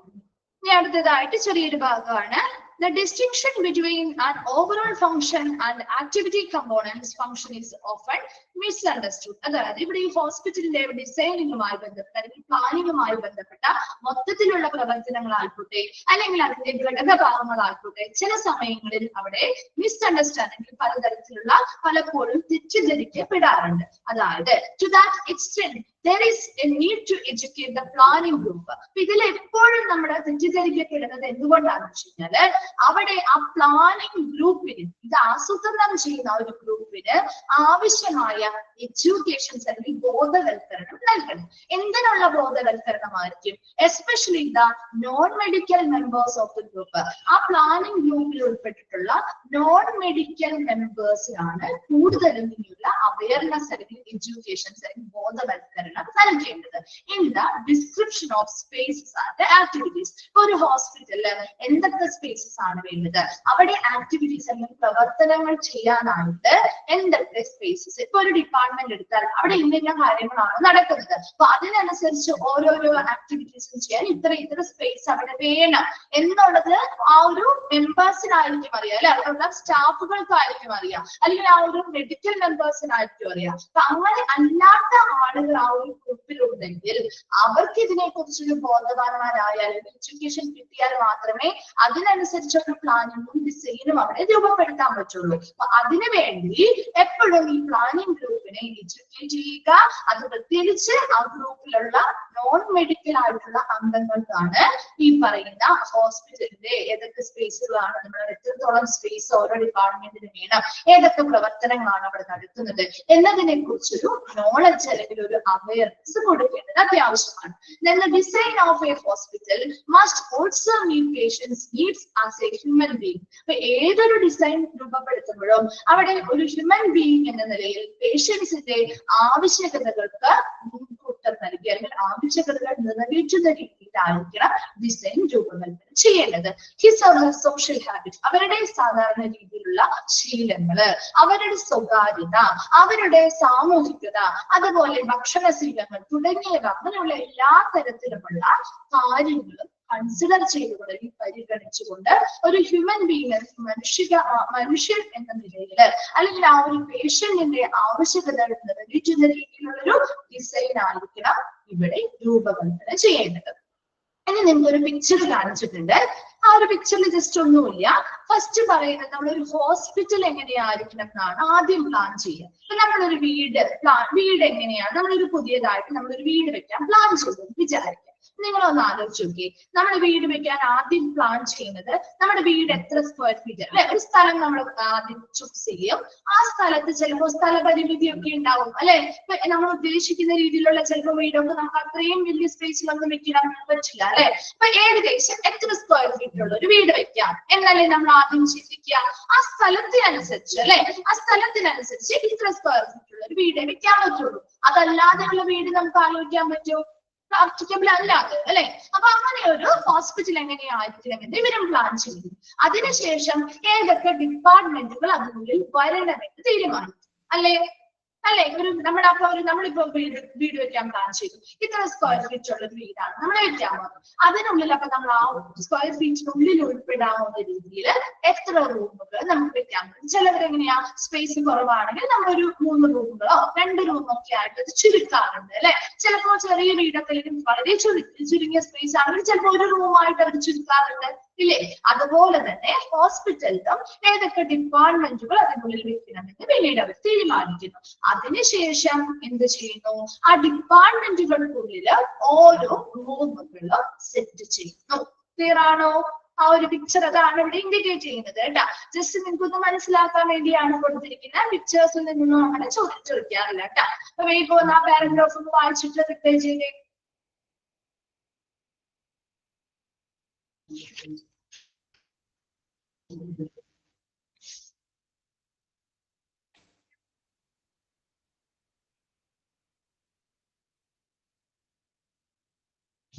ഇനി അടുത്തതായിട്ട് ചെറിയൊരു ഭാഗമാണ്. The distinction between an overall function and activity components function is often misunderstood. അതായത് ഇവിടെ ഈ ഹോസ്പിറ്റലിന്റെ ഡിസൈനിങ്ങുമായി ബന്ധപ്പെട്ട അല്ലെങ്കിൽ പ്ലാനിങ്ങുമായി ബന്ധപ്പെട്ട മൊത്തത്തിലുള്ള പ്രവർത്തനങ്ങളായിക്കോട്ടെ അല്ലെങ്കിൽ അതിന്റെ ഘടകഭാഗങ്ങളായിക്കോട്ടെ ചില സമയങ്ങളിൽ അവിടെ മിസ്അണ്ടർസ്റ്റാൻഡിംഗ് പലതരത്തിലുള്ള പലപ്പോഴും തെറ്റിദ്ധരിക്കപ്പെടാറുണ്ട്. അതായത് to that extent there is a need to educate the planning group. ഇതിൽ എപ്പോഴും നമ്മുടെ തെറ്റിദ്ധരിക്കപ്പെടുന്നത് എന്തുകൊണ്ടാണെന്ന് വെച്ച് കഴിഞ്ഞാല് അവിടെ ആ പ്ലാനിംഗ് ഗ്രൂപ്പിന് ഇത് ആസൂത്രണം ചെയ്യുന്ന ഒരു ഗ്രൂപ്പിന് ആവശ്യമായ എഡ്യൂക്കേഷൻസ് അല്ലെങ്കിൽ ബോധവൽക്കരണം നൽകണം. എന്തിനുള്ള ബോധവൽക്കരണമായിരിക്കും? Especially the non medical members of the group. ആ പ്ലാനിംഗ് ഗ്രൂപ്പിൽ ഉൾപ്പെട്ടിട്ടുള്ള നോൺ മെഡിക്കൽ മെമ്പേഴ്സിനാണ് കൂടുതലും ഇനിയുള്ള അവയർനെസ് അല്ലെങ്കിൽ എഡ്യൂക്കേഷൻസ് അല്ലെങ്കിൽ ബോധവൽക്കരണം നൽകേണ്ടത്. In the description of spaces and activities. ഒരു ഹോസ്പിറ്റലിൽ എന്തൊക്കെ സ്പേസസ് ആണ് വേണ്ടത്, അവിടെ ആക്ടിവിറ്റീസ് അല്ലെങ്കിൽ പ്രവർത്തനങ്ങൾ ചെയ്യാനായിട്ട് എന്തൊക്കെ സ്പേസസ്, ഇപ്പൊ ഒരു ഡിപ്പാർട്ട്മെന്റ് എടുത്താൽ അവിടെ ഇന്ന കാര്യങ്ങളാണ് നടക്കുന്നത്. അപ്പൊ അതിനനുസരിച്ച് ഓരോരോ ആക്ടിവിറ്റീസും ചെയ്യാൻ ഇത്ര സ്പേസ് അവിടെ വേണം എന്നുള്ളത് ആ ഒരു മെമ്പേഴ്സിനായിരിക്കും അറിയാം അല്ലെ, അവിടെയുള്ള സ്റ്റാഫുകൾക്കായിരിക്കും അറിയാം, അല്ലെങ്കിൽ ആ ഒരു മെഡിക്കൽ മെമ്പേഴ്സിനായിരിക്കും അറിയാം. അപ്പൊ അങ്ങനെ അല്ലാത്ത ആളുകൾ ആ ഒരു ഗ്രൂപ്പിലുണ്ടെങ്കിൽ അവർക്ക് ഇതിനെ കുറിച്ചൊരു ബോധവാന്മാരായാൽ എഡ്യൂക്കേഷൻ കിട്ടിയാൽ മാത്രമേ അതിനനുസരിച്ചുള്ള പ്ലാനിങ്ങും ഡിസൈനും അവിടെ രൂപപ്പെടുത്താൻ പറ്റുള്ളൂ. അപ്പൊ അതിനു വേണ്ടി എപ്പോഴും ഈ പ്ലാനിങ് ഗ്രൂപ്പിനെ എഡ്യൂക്കേറ്റ് ചെയ്യുക. അത് പ്രത്യേകിച്ച് ആ ഗ്രൂപ്പിലുള്ള നോൺ മെഡിക്കൽ ആയിട്ടുള്ള അംഗങ്ങൾക്കാണ് ഈ പറയുന്ന ഹോസ്പിറ്റലിന്റെ ഏതൊക്കെ സ്പേസുകളാണ്, നമ്മൾ എത്രത്തോളം സ്പേസ് ഓരോ ഡിപ്പാർട്ട്മെന്റിന് വേണം, ഏതൊക്കെ പ്രവർത്തനങ്ങളാണ് അവിടെ നടത്തുന്നത് എന്നതിനെ കുറിച്ചൊരു നോളജ് അല്ലെങ്കിൽ ഒരു അവയർനെസ് കൊടുക്കേണ്ടത് അത്യാവശ്യമാണ്. Then the design of a hospital must also meet patients' needs as a human being. അപ്പൊ ഏതൊരു ഡിസൈൻ രൂപപ്പെടുത്തുമ്പോഴും അവിടെ ഒരു ഹ്യൂമൻ ബീയിങ് എന്ന നിലയിൽ പേഷ്യൻസിന്റെ ആവശ്യകതകൾക്ക് മുൻകൂട്ടം നൽകി അല്ലെങ്കിൽ ആവശ്യകതകൾ നിറവേറ്റുന്ന രീതിയിലായിരിക്കണം ഡിസൈൻ രൂപകൽപ്പന ചെയ്യേണ്ടത്. His or her social habit, അവരുടെ സാധാരണ രീതിയിലുള്ള ശീലങ്ങള്, അവരുടെ സ്വകാര്യത, അവരുടെ സാമൂഹികത, അതുപോലെ ഭക്ഷണശീലങ്ങൾ തുടങ്ങിയവ, അങ്ങനെയുള്ള എല്ലാ തരത്തിലുമുള്ള കാര്യങ്ങളും കൺസിഡർ ചെയ്തുകൊണ്ട് പരിഗണിച്ചുകൊണ്ട് ഒരു ഹ്യൂമൻ ബീങ് മനുഷ്യൻ എന്ന നിലയിൽ അല്ലെങ്കിൽ ആ ഒരു പേഷ്യന്റിന്റെ ആവശ്യകതകൾ നിറവേറ്റുന്ന രീതിയിലുള്ളൊരു ഡിസൈൻ ആയിരിക്കണം ഇവിടെ രൂപകൽപ്പന ചെയ്യേണ്ടത്. ഇനി നിങ്ങൾക്കൊരു പിക്ചർ കാണിച്ചിട്ടുണ്ട്. ആ ഒരു പിക്ചറിൽ ജസ്റ്റ് ഒന്നുമില്ല. ഫസ്റ്റ് പറയുന്നത് നമ്മളൊരു ഹോസ്പിറ്റൽ എങ്ങനെയായിരിക്കണം എന്നാണ് ആദ്യം പ്ലാൻ ചെയ്യുക. അപ്പൊ നമ്മളൊരു വീട് എങ്ങനെയാണ്, നമ്മളൊരു പുതിയതായിട്ട് നമ്മളൊരു വീട് വെക്കാൻ പ്ലാൻ ചെയ്തു വിചാരിക്കുക. നിങ്ങളൊന്ന് ആലോചിച്ച് നോക്കി, നമ്മൾ വീട് വെക്കാൻ ആദ്യം പ്ലാൻ ചെയ്യുന്നത് നമ്മുടെ വീട് എത്ര സ്ക്വയർ ഫീറ്റ് അല്ലെ, ഒരു സ്ഥലം നമ്മൾ ആദ്യം ചൂസ് ചെയ്യും. ആ സ്ഥലത്ത് ചിലപ്പോൾ സ്ഥലപരിമിതി ഒക്കെ ഉണ്ടാവും അല്ലെ, നമ്മൾ ഉദ്ദേശിക്കുന്ന രീതിയിലുള്ള ചിലപ്പോൾ വീടൊക്കെ നമുക്ക് അത്രയും വലിയ സ്പേസിലൊന്നും വെക്കാൻ പറ്റില്ല അല്ലെ. അപ്പൊ ഏകദേശം എത്ര സ്ക്വയർ ഫീറ്റിലുള്ള ഒരു വീട് വെക്കാം എന്നല്ലേ നമ്മൾ ആദ്യം ചിന്തിക്കുക. ആ സ്ഥലത്തിനനുസരിച്ച് അല്ലെ, ആ സ്ഥലത്തിനനുസരിച്ച് ഇത്ര സ്ക്വയർ ഫീറ്റുള്ള ഒരു വീട് വെക്കാൻ പറ്റുള്ളൂ. അതല്ലാതെയുള്ള വീട് നമുക്ക് ആലോചിക്കാൻ പറ്റുമോ? പ്രാക്ടിക്കബിൾ അല്ലാതെ അല്ലെ. അപ്പൊ അങ്ങനെ ഒരു ഹോസ്പിറ്റൽ എങ്ങനെയായിരിക്കും എന്ന് ഇവരും പ്ലാൻ ചെയ്തു. അതിനുശേഷം ഏതൊക്കെ ഡിപ്പാർട്ട്മെന്റുകൾ അതിനുള്ളിൽ വരണമെന്ന് തീരുമാനിച്ചു അല്ലെ. നമ്മളിപ്പോ വീട് വെക്കാൻ പ്ലാൻ ചെയ്തു. ഇത്ര സ്ക്വയർ ഫീറ്റ് ഉള്ള ഒരു വീടാണ് നമ്മൾ വെക്കാൻ പോകുന്നത്. അതിനുള്ളിൽ അപ്പൊ നമ്മൾ ആ സ്ക്വയർ ഫീറ്റിനുള്ളിൽ ഉൾപ്പെടാവുന്ന രീതിയിൽ എത്ര റൂമുകൾ നമുക്ക് വെക്കാൻ പറ്റും. ചിലവരെങ്ങനെയാ സ്പേസ് കുറവാണെങ്കിൽ നമ്മളൊരു 3 റൂമുകളോ 2 റൂമൊക്കെ ആയിട്ട് അത് ചുരുക്കാറുണ്ട് അല്ലെ. ചിലപ്പോൾ ചെറിയ വീടൊക്കെ വളരെ ചുരുങ്ങിയ സ്പേസ് ആണെങ്കിൽ ചിലപ്പോൾ ഒരു റൂമായിട്ട് അവർ ചുരുക്കാറുണ്ട് ഇല്ലേ. അതുപോലെ തന്നെ ഹോസ്പിറ്റലിലും ഏതൊക്കെ ഡിപ്പാർട്ട്മെന്റുകൾ അതിനുള്ളിൽ വെക്കണമെന്ന് പിന്നീട് അവർ തീരുമാനിക്കുന്നു. അതിനുശേഷം എന്ത് ചെയ്യുന്നു, ആ ഡിപ്പാർട്ട്മെന്റുകൾക്കുള്ളിൽ ഓരോ റൂമുകളും സെറ്റ് ചെയ്യുന്നു. ക്ലിയർ ആണോ? ആ ഒരു പിക്ചർ അതാണ് ഇവിടെ ഇൻഡിക്കേറ്റ് ചെയ്യുന്നത് കേട്ടാ. ജസ്റ്റ് നിങ്ങൾക്കൊന്ന് മനസ്സിലാക്കാൻ വേണ്ടിയാണ് കൊടുത്തിരിക്കുന്ന പിക്ചേഴ്സിൽ നിന്നൊന്നും അങ്ങനെ ചോദിക്കാറില്ല കേട്ടാ. അപ്പൊ വേഗം ആ പാരഗ്രാഫ് ഒന്ന് വായിച്ചിട്ട് റിപ്ലൈ ചെയ്തേ.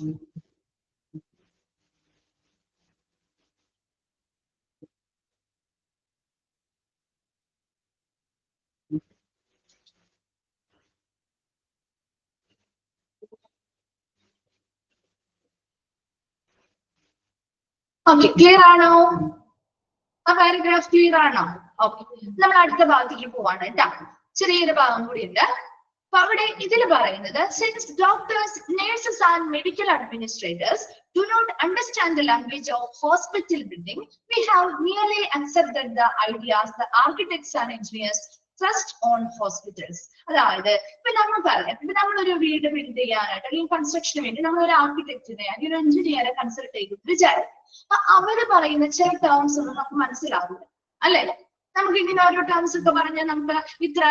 ഓക്കെ, ക്ലിയർ ആണോ? ആ പാരഗ്രാഫ് ക്ലിയർ ആണോ? ഓക്കെ, നമ്മൾ അടുത്ത ഭാഗത്തേക്ക് പോവാണ് കേട്ടോ. ചെറിയൊരു ഭാഗം കൂടി ഉണ്ട്. അപ്പൊ അവിടെ ഇതിൽ പറയുന്നത്, since doctors, nurses and medical administrators do not understand the language of hospital building, we have merely accepted the ideas the architects and engineers thrust on hospitals. അതായത് ഇപ്പൊ നമ്മൾ പറയാം, ഇപ്പൊ നമ്മളൊരു വീട് ബിൽഡ് ചെയ്യാനായിട്ട് അല്ലെങ്കിൽ കൺസ്ട്രക്ഷന് വേണ്ടി നമ്മൾ ഒരു ആർക്കിടെക്റ്റിനെ അല്ലെങ്കിൽ ഒരു എഞ്ചിനീയറെ കൺസൾട്ട് ചെയ്ത് വിചാരിക്കും. അപ്പൊ അവര് പറയുന്ന ചില ടേംസ് ഒന്നും നമുക്ക് മനസ്സിലാവില്ല, അല്ലെ? നമുക്ക് ഇങ്ങനെ ഓരോ ടേംസ് ഒക്കെ പറഞ്ഞാൽ നമുക്ക് ഇത്ര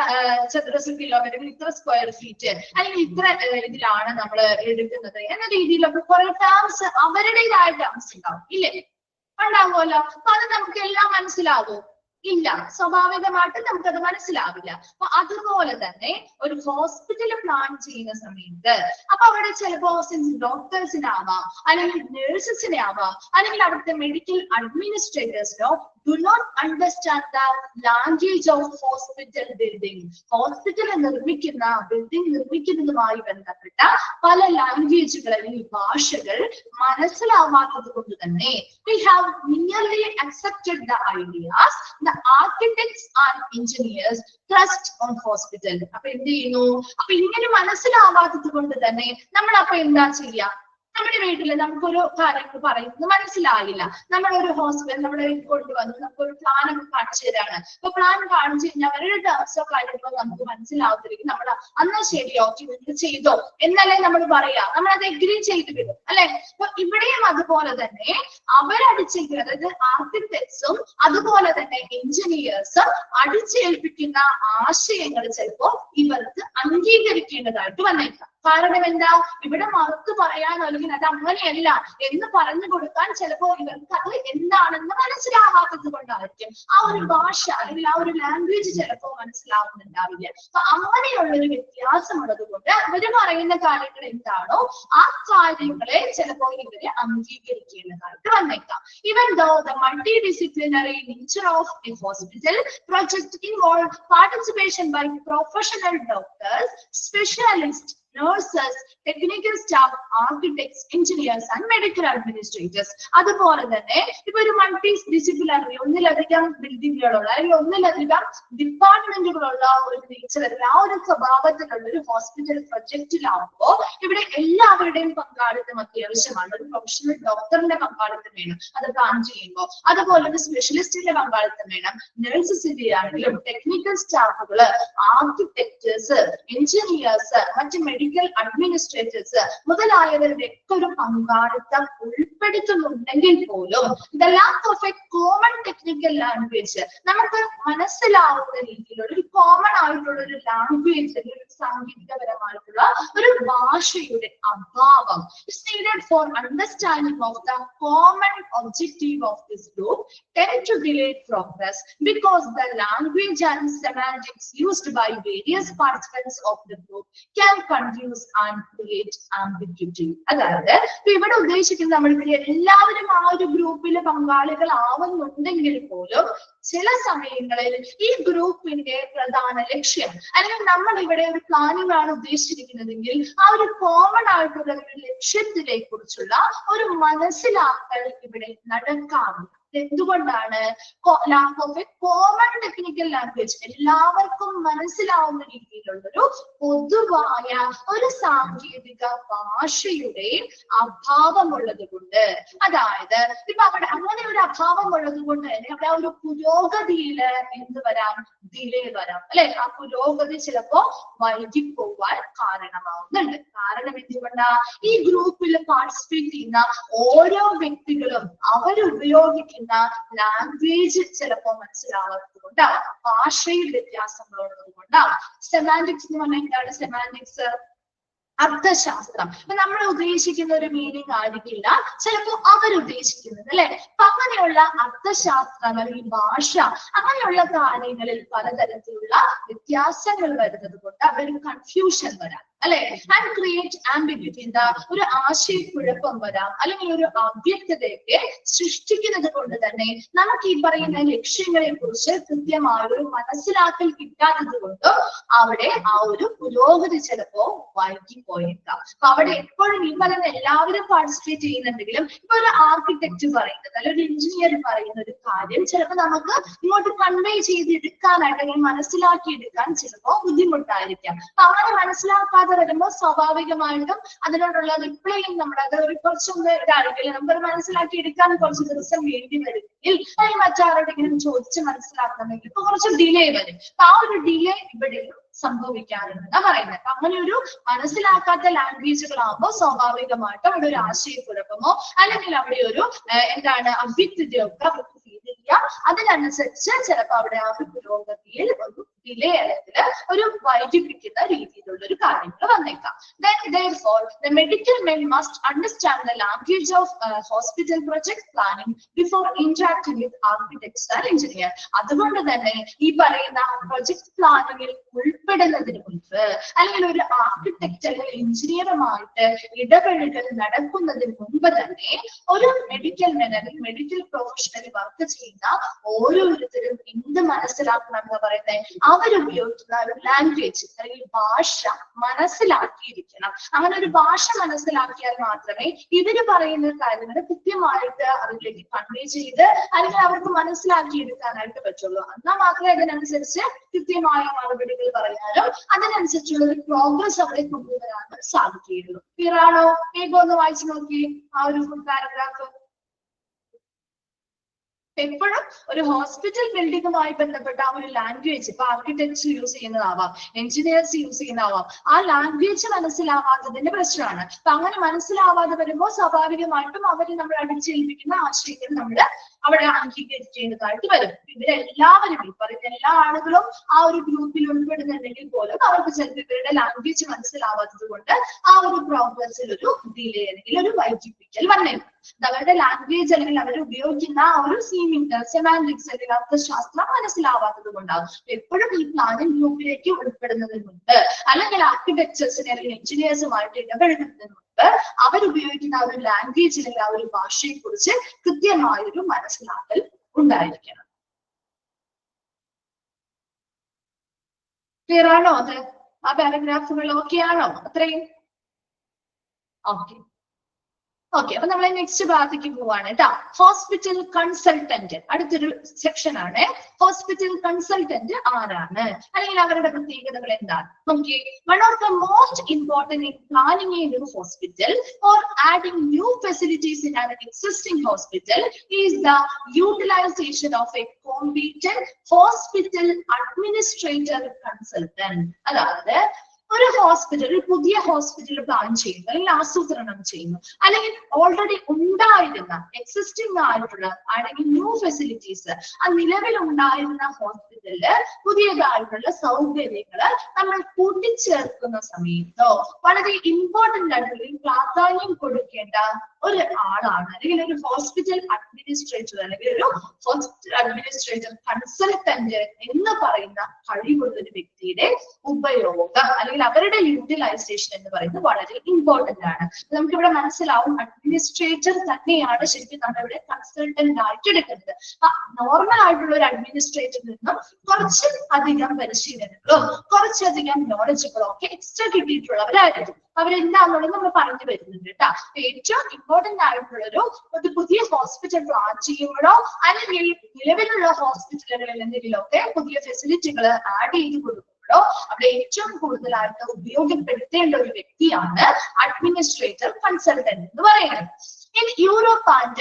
ചതുരശ്ര കിലോമീറ്റർ, ഇത്ര സ്ക്വയർ ഫീറ്റ്, അല്ലെങ്കിൽ ഇത്ര ഇതിലാണ് നമ്മൾ എടുക്കുന്നത് എന്ന രീതിയിലൊക്കെ കുറെ ടേംസ് അവരുടേതായ ടേംസ് ഉണ്ടാവും, ഇല്ലേ? ഉണ്ടാവുമല്ലോ. അപ്പൊ അത് നമുക്ക് എല്ലാം മനസ്സിലാവും? ഇല്ല, സ്വാഭാവികമായിട്ട് നമുക്കത് മനസ്സിലാവില്ല. അപ്പൊ അതുപോലെ തന്നെ ഒരു ഹോസ്പിറ്റൽ പ്ലാൻ ചെയ്യുന്ന സമയത്ത് അപ്പൊ അവിടെ ചിലപ്പോ ഡോക്ടേഴ്സിനാവാം, അല്ലെങ്കിൽ നഴ്സസിനെ ആവാം, അല്ലെങ്കിൽ അവിടുത്തെ മെഡിക്കൽ അഡ്മിനിസ്ട്രേറ്റേഴ്സിനോ do not understand the language of hospital building. Hospital നിർമ്മിക്കുന്ന ബിൽഡിംഗ് നിർമ്മിക്കുന്നതുമായി ബന്ധപ്പെട്ട പല ലാംഗ്വേജുകൾ അല്ലെങ്കിൽ ഭാഷകൾ മനസ്സിലാവാത്തത് കൊണ്ട് തന്നെ we have merely accepted the ideas the architects and engineers thrust on hospital. അപ്പൊ എന്ത് ചെയ്യുന്നു? അപ്പൊ ഇങ്ങനെ മനസ്സിലാവാത്തത് കൊണ്ട് തന്നെ നമ്മൾ അപ്പൊ എന്താ ചെയ്യാ? നമ്മുടെ വീട്ടില് നമുക്കൊരു കാര്യങ്ങൾ പറയുന്നത് മനസ്സിലായില്ല, നമ്മളൊരു ഹോസ്പിറ്റൽ നമ്മുടെ കൊണ്ടുവന്ന് നമുക്കൊരു പ്ലാൻ ഒക്കെ കാണിച്ചു തരാണ്. അപ്പൊ പ്ലാൻ കാണിച്ചു കഴിഞ്ഞാൽ അവരുടെ ടേംസോ കാര്യങ്ങളോ നമുക്ക് മനസ്സിലാവത്തില്ലെങ്കിൽ നമ്മൾ അന്ന് ശരി, ഓക്കെ നിങ്ങൾ ചെയ്തോ എന്നല്ലേ നമ്മൾ പറയാ, നമ്മൾ അത് എഗ്രി ചെയ്ത് വിടും, അല്ലെ? അപ്പൊ ഇവിടെയും അതുപോലെ തന്നെ അവരടിച്ചേൽപ്പിക്കുക, അതായത് ആർക്കിടെക്ട്സും അതുപോലെ തന്നെ എഞ്ചിനീയേഴ്സും അടിച്ചേൽപ്പിക്കുന്ന ആശയങ്ങൾ ചിലപ്പോ ഇവർക്ക് അംഗീകരിക്കേണ്ടതായിട്ട് വന്നേക്കാം. കാരണം എന്താ? ഇവിടെ മറുത്ത് പറയാനോ അല്ലെങ്കിൽ അത് അങ്ങനെയല്ല എന്ന് പറഞ്ഞു കൊടുക്കാൻ ചിലപ്പോ ഇവർക്ക് അത് എന്താണെന്ന് മനസ്സിലാവാത്തത് കൊണ്ടായിരിക്കും. ആ ഒരു ഭാഷ അല്ലെങ്കിൽ ആ ഒരു ലാംഗ്വേജ് ചിലപ്പോ മനസ്സിലാവുന്നുണ്ടാവില്ല. അപ്പൊ അങ്ങനെയുള്ളൊരു വ്യത്യാസമുള്ളത് കൊണ്ട് ഇവര് പറയുന്ന കാര്യങ്ങൾ എന്താണോ ആ കാര്യങ്ങളെ ചിലപ്പോ ഇവര് അംഗീകരിക്കേണ്ടതായിട്ട് വന്നേക്കാം. Even though the multidisciplinary nature of a hospital project involves participation by professional doctors, specialists, nurses, technical staff, architects, engineers and medical administrators. അതുപോലെ തന്നെ ഇപ്പൊ ഒരു മൾട്ടി ഡിസിപ്ലിനറി ഒന്നിലധികം ബിൽഡിങ്ങുകളുള്ള അല്ലെങ്കിൽ ഒന്നിലധികം ഡിപ്പാർട്ട്മെന്റുകളുള്ള ഒരു നേച്ചർ, ആ ഒരു സ്വഭാവത്തിലുള്ള ഒരു ഹോസ്പിറ്റൽ പ്രൊജക്റ്റിലാവുമ്പോ ഇവിടെ എല്ലാവരുടെയും പങ്കാളിത്തം അത്യാവശ്യമാണ്. ഒരു പ്രൊഫഷണൽ ഡോക്ടറിന്റെ പങ്കാളിത്തം വേണം അത് പ്ലാൻ ചെയ്യുമ്പോൾ, അതുപോലെ ഒരു സ്പെഷ്യലിസ്റ്റിന്റെ പങ്കാളിത്തം വേണം, നഴ്സസിന്റെ ആണെങ്കിലും ടെക്നിക്കൽ സ്റ്റാഫുകള്, ആർക്കിടെക്ടേഴ്സ്, എഞ്ചിനീയേഴ്സ്, മറ്റ് മെഡിക്കൽ അഡ്മിനിസ്ട്രേറ്റേഴ്സ് മുതലായവരുടെ ഒക്കെ ഒരു പങ്കാളിത്തം ഉൾപ്പെടുത്തുന്നുണ്ടെങ്കിൽ പോലും the lack of a common technical language, നമുക്ക് മനസ്സിലാവുന്ന രീതിയിലുള്ള ഒരു കോമൺ ആയിട്ടുള്ള ഒരു ലാംഗ്വേജ്, ഒരു സാങ്കേതികപരമായിട്ടുള്ള ഒരു ഭാഷയുടെ അഭാവം is needed for understanding of the common objective of this group tend to delay progress because the language and semantics used by various participants of the group can confuse and create ambiguity. അതായത് ഇവിടെ ഉദ്ദേശിക്കുന്നത് നമ്മളിവിടെ എല്ലാവരും ആ ഒരു ഗ്രൂപ്പിലെ പങ്കാളികളാവുന്നുണ്ടെങ്കിൽ പോലും ചില സമയങ്ങളിൽ ഈ ഗ്രൂപ്പിന്റെ പ്രധാന ലക്ഷ്യം അല്ലെങ്കിൽ നമ്മൾ ഇവിടെ ഒരു പ്ലാനിംഗ് ആണ് ഉദ്ദേശിച്ചിരിക്കുന്നതെങ്കിൽ ആ ഒരു കോമൺ ആയിട്ടുള്ള ഒരു ലക്ഷ്യത്തിനെ കുറിച്ചുള്ള ഒരു മനസ്സിലാക്കൽ ഇവിടെ നടക്കാറുണ്ട്. എന്തുകൊണ്ടാണ്? Lack of A common technical language, എല്ലാവർക്കും മനസ്സിലാവുന്ന രീതിയിലുള്ളൊരു പൊതുവായ ഒരു സാങ്കേതിക ഭാഷയുടെ അഭാവമുള്ളത് കൊണ്ട്. അതായത് ഇപ്പൊ അവിടെ അങ്ങനെ ഒരു അഭാവമുള്ളത് കൊണ്ട് തന്നെ അവിടെ ആ ഒരു പുരോഗതിയില് എന്ത് വരാം? ഡിലേ വരാം, അല്ലെ? ആ പുരോഗതി ചിലപ്പോ വൈകിപ്പോവാൻ കാരണമാവുന്നുണ്ട്. കാരണം എന്തുകൊണ്ടാ? ഈ ഗ്രൂപ്പിൽ പാർട്ടിസിപ്പേറ്റ് ചെയ്യുന്ന ഓരോ വ്യക്തികളും അവരുപയോഗിക്കുന്ന ലാംഗ്വേജ് ചിലപ്പോ മനസ്സിലാവാത്തത് കൊണ്ടാവും, ഭാഷയിൽ വ്യത്യാസങ്ങളുള്ളത് കൊണ്ടാവും. സെമാന്റിക്സ് എന്ന് പറഞ്ഞാൽ എന്താണ്? സെമാന്റിക്സ് അർത്ഥശാസ്ത്രം. അപ്പൊ നമ്മൾ ഉദ്ദേശിക്കുന്ന ഒരു മീനിങ് ആയിരിക്കില്ല ചിലപ്പോ അവരുദ്ദേശിക്കുന്നത്, അല്ലെ? അപ്പൊ അങ്ങനെയുള്ള അർത്ഥശാസ്ത്രം അല്ലെങ്കിൽ ഭാഷ അങ്ങനെയുള്ള കാര്യങ്ങളിൽ പലതരത്തിലുള്ള വ്യത്യാസങ്ങൾ വരുന്നത് കൊണ്ട് അവിടെ ഒരു കൺഫ്യൂഷൻ വരാം. അല്ലെ? ആൻഡ് ക്രിയേറ്റ് ആംബിഗ്യൂറ്റി, എന്താ ഒരു ആശയക്കുഴപ്പം വരാം, അല്ലെങ്കിൽ ഒരു അവ്യക്തതയൊക്കെ സൃഷ്ടിക്കുന്നത് കൊണ്ട് തന്നെ നമുക്ക് ഈ പറയുന്ന ലക്ഷ്യങ്ങളെ കുറിച്ച് കൃത്യമായ ഒരു മനസ്സിലാക്കൽ കിട്ടാത്തത് കൊണ്ട് അവിടെ ആ ഒരു പുരോഗതി ചിലപ്പോ വൈകി പോയേക്കാം. അപ്പൊ അവിടെ എപ്പോഴും ഈ പറയുന്ന എല്ലാവരും പാർട്ടിസിപ്പേറ്റ് ചെയ്യുന്നുണ്ടെങ്കിലും ഇപ്പൊ ഒരു ആർക്കിടെക്ട് പറയുന്നത് അല്ലെങ്കിൽ ഒരു എഞ്ചിനീയർ പറയുന്ന ഒരു കാര്യം ചിലപ്പോൾ നമുക്ക് ഇങ്ങോട്ട് കൺവേ ചെയ്തെടുക്കാനായിട്ട് അല്ലെങ്കിൽ മനസ്സിലാക്കി എടുക്കാൻ ചിലപ്പോൾ ബുദ്ധിമുട്ടായിരിക്കാം. അപ്പൊ അങ്ങനെ മനസ്സിലാക്കാതെ വരുമ്പോൾ സ്വാഭാവികമായിട്ടും അതിനോടുള്ള റിപ്ലൈയും നമ്മളത് ഒരു കുറച്ചൊന്ന് ഇതായിരിക്കില്ല, നമുക്കത് മനസ്സിലാക്കി എടുക്കാൻ കുറച്ച് ദിവസം വേണ്ടി വരുമെങ്കിൽ അല്ലെങ്കിൽ മറ്റാരോടെങ്കിലും ചോദിച്ച് മനസ്സിലാക്കണമെങ്കിൽ ഇപ്പൊ കുറച്ച് ഡിലേ വരും. അപ്പൊ ആ ഒരു ഡിലേ ഇവിടെയും സംഭവിക്കാറുണ്ടെന്നാ പറയുന്നത്. അപ്പൊ അങ്ങനെ ഒരു മനസ്സിലാക്കാത്ത ലാംഗ്വേജുകളാകുമ്പോൾ സ്വാഭാവികമായിട്ടും അവിടെ ഒരു ആശയക്കുഴപ്പമോ അല്ലെങ്കിൽ അവിടെ ഒരു എന്താണ് അവ്യക്തതയോ ഒക്കെ അവർക്ക് ഫീൽ ചെയ്യാം. അതിനനുസരിച്ച് ചിലപ്പോൾ അവിടെ ആ ഒരു പുരോഗതിയിൽ ഒരു ഡിലേ അല്ലെങ്കിൽ ഒരു വൈകിപ്പിക്കുന്ന രീതിയിലുള്ള ഒരു കാര്യങ്ങൾ വന്നേക്കാം. Then therefore the medical men must understand the language of hospital project planning before interacting with architects and engineers. അതുകൊണ്ട് തന്നെ ഈ പറയുന്ന പ്രൊജക്ട് പ്ലാനിങ്ങിൽ ഉൾപ്പെടുന്നതിന് മുൻപ് അല്ലെങ്കിൽ ഒരു ആർക്കിടെക്ട് അല്ലെങ്കിൽ എഞ്ചിനീയറുമായിട്ട് ഇടപെടലുകൾ നടക്കുന്നതിന് മുൻപ് തന്നെ ഒരു മെഡിക്കൽ മെൻ അല്ലെങ്കിൽ മെഡിക്കൽ പ്രൊഫഷണൽ വർക്ക് ചെയ്യുന്ന ഓരോരുത്തരും എന്ത് മനസ്സിലാക്കണം എന്ന് പറയുന്നത് അവരുപയോഗിക്കുന്ന ഒരു ലാംഗ്വേജ് അല്ലെങ്കിൽ ഭാഷ മനസ്സിലാക്കിയിരിക്കണം. അങ്ങനെ ഒരു ഭാഷ മനസ്സിലാക്കിയാൽ മാത്രമേ ഇവര് പറയുന്ന കാര്യങ്ങൾ കൃത്യമായിട്ട് അവരിലേക്ക് കൺവേ ചെയ്ത് അല്ലെങ്കിൽ അവർക്ക് മനസ്സിലാക്കിയെടുക്കാനായിട്ട് പറ്റുള്ളൂ. എന്നാൽ മാത്രമേ അതിനനുസരിച്ച് കൃത്യമായ മറുപടികൾ പറയാനും അതിനനുസരിച്ചുള്ള ഒരു പ്രോഗ്രസ് അവിടെ കൊണ്ടുവരാനും സാധിക്കുകയുള്ളൂ. ക്ലിയർ ആണോ? വേഗം ഒന്ന് വായിച്ചു നോക്കി ആ ഒരു പാരഗ്രാഫ്. എപ്പോഴും ഒരു ഹോസ്പിറ്റൽ ബിൽഡിങ്ങുമായി ബന്ധപ്പെട്ട ആ ഒരു ലാംഗ്വേജ് ഇപ്പൊ ആർക്കിടെക്ട്സ് യൂസ് ചെയ്യുന്നതാവാം, എഞ്ചിനീയേഴ്സ് യൂസ് ചെയ്യുന്നതാവാം, ആ ലാംഗ്വേജ് മനസ്സിലാവാത്തതിന്റെ പ്രശ്നമാണ്. അപ്പൊ അങ്ങനെ മനസ്സിലാവാതെ വരുമ്പോൾ സ്വാഭാവികമായിട്ടും അവര് നമ്മൾ അടിച്ചേൽപ്പിക്കുന്ന ആശയങ്ങൾ നമ്മൾ അവിടെ അംഗീകരിക്കേണ്ടതായിട്ട് വരും. ഇവരെല്ലാവരും ഈ പറയുന്ന എല്ലാ ആളുകളും ആ ഒരു ഗ്രൂപ്പിൽ ഉൾപ്പെടുന്നുണ്ടെങ്കിൽ പോലും അവർക്ക് ചിലപ്പോൾ ഇവരുടെ ലാംഗ്വേജ് മനസ്സിലാവാത്തത് കൊണ്ട് ആ ഒരു പ്രോഗ്രസിൽ ഒരു ഡിലേ അല്ലെങ്കിൽ ഒരു വൈകിപ്പിക്കൽ വന്നേക്കും. അവരുടെ ലാംഗ്വേജ് അല്ലെങ്കിൽ അവർ ഉപയോഗിക്കുന്ന ആ ഒരു സെമാൻറ്റിക്സ് അല്ലെങ്കിൽ അർത്ഥശാസ്ത്രം മനസ്സിലാവാത്തത് കൊണ്ടാകും. എപ്പോഴും ഈ പ്ലാനിംഗ് ഗ്രൂപ്പിലേക്ക് ഉൾപ്പെടുന്നതിന് മുൻപ് അല്ലെങ്കിൽ ആർക്കിടെക്ചേഴ്സിനെ അല്ലെങ്കിൽ എഞ്ചിനീയേഴ്സുമായിട്ട് ഇടപെടുന്നതിന് മുൻപ് അവരുപയോഗിക്കുന്ന ആ ഒരു ലാംഗ്വേജ് അല്ലെങ്കിൽ ആ ഒരു ഭാഷയെ കുറിച്ച് കൃത്യമായൊരു മനസ്സിലാക്കൽ ഉണ്ടായിരിക്കണം. ക്ലിയർ ആണോ? അത് ആ പാരഗ്രാഫുകൾ ഓക്കെ ആണോ? അത്രയും ഓക്കെ. ഓക്കെ, അപ്പൊ നമ്മൾ നെക്സ്റ്റ് ഭാഗത്തേക്ക് പോവാണ് കേട്ടോ. ഹോസ്പിറ്റൽ കൺസൾട്ടന്റ് അടുത്തൊരു സെക്ഷൻ ആണ്. ഹോസ്പിറ്റൽ കൺസൾട്ടന്റ് ആരാണ് അല്ലെങ്കിൽ അവരുടെ പ്രത്യേകതകൾ എന്താണ് നോക്കിയേ. One of the most important in planning a new hospital or adding new facilities in an existing hospital is the utilisation of a competent hospital administrator consultant. അതായത് ഒരു ഹോസ്പിറ്റൽ, ഒരു പുതിയ ഹോസ്പിറ്റൽ പ്ലാൻ ചെയ്യുന്നു അല്ലെങ്കിൽ ആസൂത്രണം ചെയ്യുന്നു, അല്ലെങ്കിൽ ഓൾറെഡി ഉണ്ടായിരുന്ന എക്സിസ്റ്റിംഗ് ആയിട്ടുള്ള അല്ലെങ്കിൽ ന്യൂ ഫെസിലിറ്റീസ് ആ നിലവിൽ ഉണ്ടായിരുന്ന ഹോസ്പിറ്റലില് പുതിയതായിട്ടുള്ള സൗകര്യങ്ങള് നമ്മൾ കൂട്ടിച്ചേർക്കുന്ന സമയത്തോ വളരെ ഇമ്പോർട്ടന്റ് ആയിട്ടുള്ള പ്രാധാന്യം കൊടുക്കേണ്ട ഒരു ആളാണ് അല്ലെങ്കിൽ ഒരു ഹോസ്പിറ്റൽ അഡ്മിനിസ്ട്രേറ്റർ അല്ലെങ്കിൽ ഒരു ഹോസ്പിറ്റൽ അഡ്മിനിസ്ട്രേറ്റർ കൺസൾട്ടന്റ് എന്ന് പറയുന്ന കഴിവുള്ള ഒരു വ്യക്തിയുടെ ഉപയോഗം അല്ലെങ്കിൽ അവരുടെ യൂട്ടിലൈസേഷൻ എന്ന് പറയുന്നത് വളരെ ഇമ്പോർട്ടന്റ് ആണ്. നമുക്കിവിടെ മനസ്സിലാവും അഡ്മിനിസ്ട്രേറ്റർ തന്നെയാണ് ശരിക്കും നമ്മളിവിടെ കൺസൾട്ടന്റ് ആയിട്ട് എടുക്കുന്നത്. നോർമൽ ആയിട്ടുള്ള ഒരു അഡ്മിനിസ്ട്രേറ്ററിൽ നിന്നും കുറച്ച് അധികം പരിശീലനങ്ങളും കുറച്ചധികം നോളജുകളും ഒക്കെ എക്സ്ട്രാ കിട്ടിയിട്ടുള്ളവരായിരിക്കും. അവരെന്താന്നുള്ളത് നമ്മൾ പറഞ്ഞു വരുന്നുണ്ട് കേട്ടോ. ഏറ്റവും ഇമ്പോർട്ടന്റ് ആയിട്ടുള്ളൊരു പുതിയ ഹോസ്പിറ്റൽ പ്ലാൻ ചെയ്യുമ്പോഴോ അല്ലെങ്കിൽ നിലവിലുള്ള ഹോസ്പിറ്റലുകളിൽ എന്തെങ്കിലുമൊക്കെ പുതിയ ഫെസിലിറ്റികൾ ആഡ് ചെയ്ത് കൊടുക്കുമ്പോഴോ അവിടെ ഏറ്റവും കൂടുതലായിട്ട് ഉപയോഗപ്പെടുത്തേണ്ട ഒരു വ്യക്തിയാണ് അഡ്മിനിസ്ട്രേറ്റർ കൺസൾട്ടന്റ് എന്ന് പറയുന്നത്. In Europe and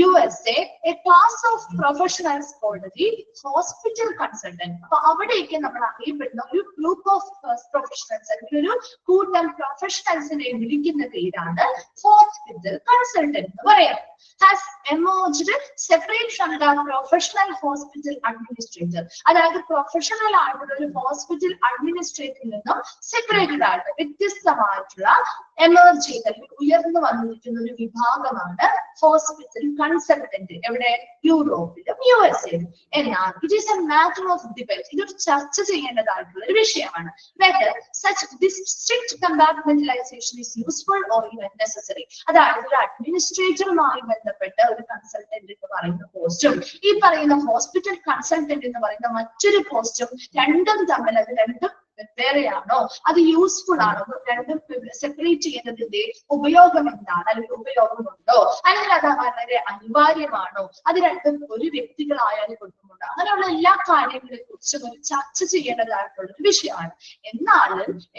USA, a class of professionals called the hospital consultant. അപ്പൊ അവിടേക്ക് നമ്മൾ അറിയപ്പെടുന്ന ഒരു ഗ്രൂപ്പ് ഓഫ് പ്രൊഫഷണൽസ് അല്ലെങ്കിൽ ഒരു കൂട്ടം പ്രൊഫഷണൽസിനെ വിളിക്കുന്ന പേരാണ് ഹോസ്പിറ്റൽ കൺസൾട്ടന്റ് എന്ന് പറയുന്നത്. Has emerged separate from the professional hospital administrator. അതായത് പ്രൊഫഷണൽ ആയിട്ടുള്ള ഒരു ഹോസ്പിറ്റൽ അഡ്മിനിസ്ട്രേറ്ററിൽ നിന്നും സെപ്പറേറ്റഡ് ആയിട്ട് വ്യത്യസ്തമായിട്ടുള്ള എമർജ് ചെയ്ത് അല്ലെങ്കിൽ ഉയർന്നു വന്നിരിക്കുന്ന ഒരു വിഭാഗം ഉദ്യോഗമാണ് ഹോസ്പിറ്റൽ കൺസൾട്ടന്റ്. എവിടെ? യൂറോപ്പിലും USA-ലും. എന്നാൽ it is A matter of debate. ഇതൊരു ചർച്ച ചെയ്യേണ്ടതായിട്ടുള്ള ഒരു വിഷയമാണ്. Whether such strict compartmentalisation is useful or even necessary. അതായത് ഒരു അഡ്മിനിസ്ട്രേറ്ററുമായി ബന്ധപ്പെട്ട ഒരു കൺസൾട്ടന്റ് എന്ന് പറയുന്ന പോസ്റ്റും ഈ പറയുന്ന ഹോസ്പിറ്റൽ കൺസൾട്ടന്റ് എന്ന് പറയുന്ന മറ്റൊരു പോസ്റ്റും രണ്ടും തമ്മിൽ അത് രണ്ടും വെവ്വേറെയാണോ, അത് യൂസ്ഫുൾ ആണോ, രണ്ടും സെപ്പറേറ്റ് ചെയ്യുന്നതിന്റെ ഉപയോഗം എന്താണ്, അല്ലെങ്കിൽ ഉപയോഗമുണ്ടോ, അല്ലെങ്കിൽ അത് വളരെ അനിവാര്യമാണോ, അത് രണ്ടും ഒരു വ്യക്തികളായാലും കൊടുക്കുന്നുണ്ടോ, അങ്ങനെയുള്ള എല്ലാ കാര്യങ്ങളെ കുറിച്ചും ഒരു ചർച്ച ചെയ്യേണ്ടതായിട്ടുള്ള ഒരു വിഷയമാണ്.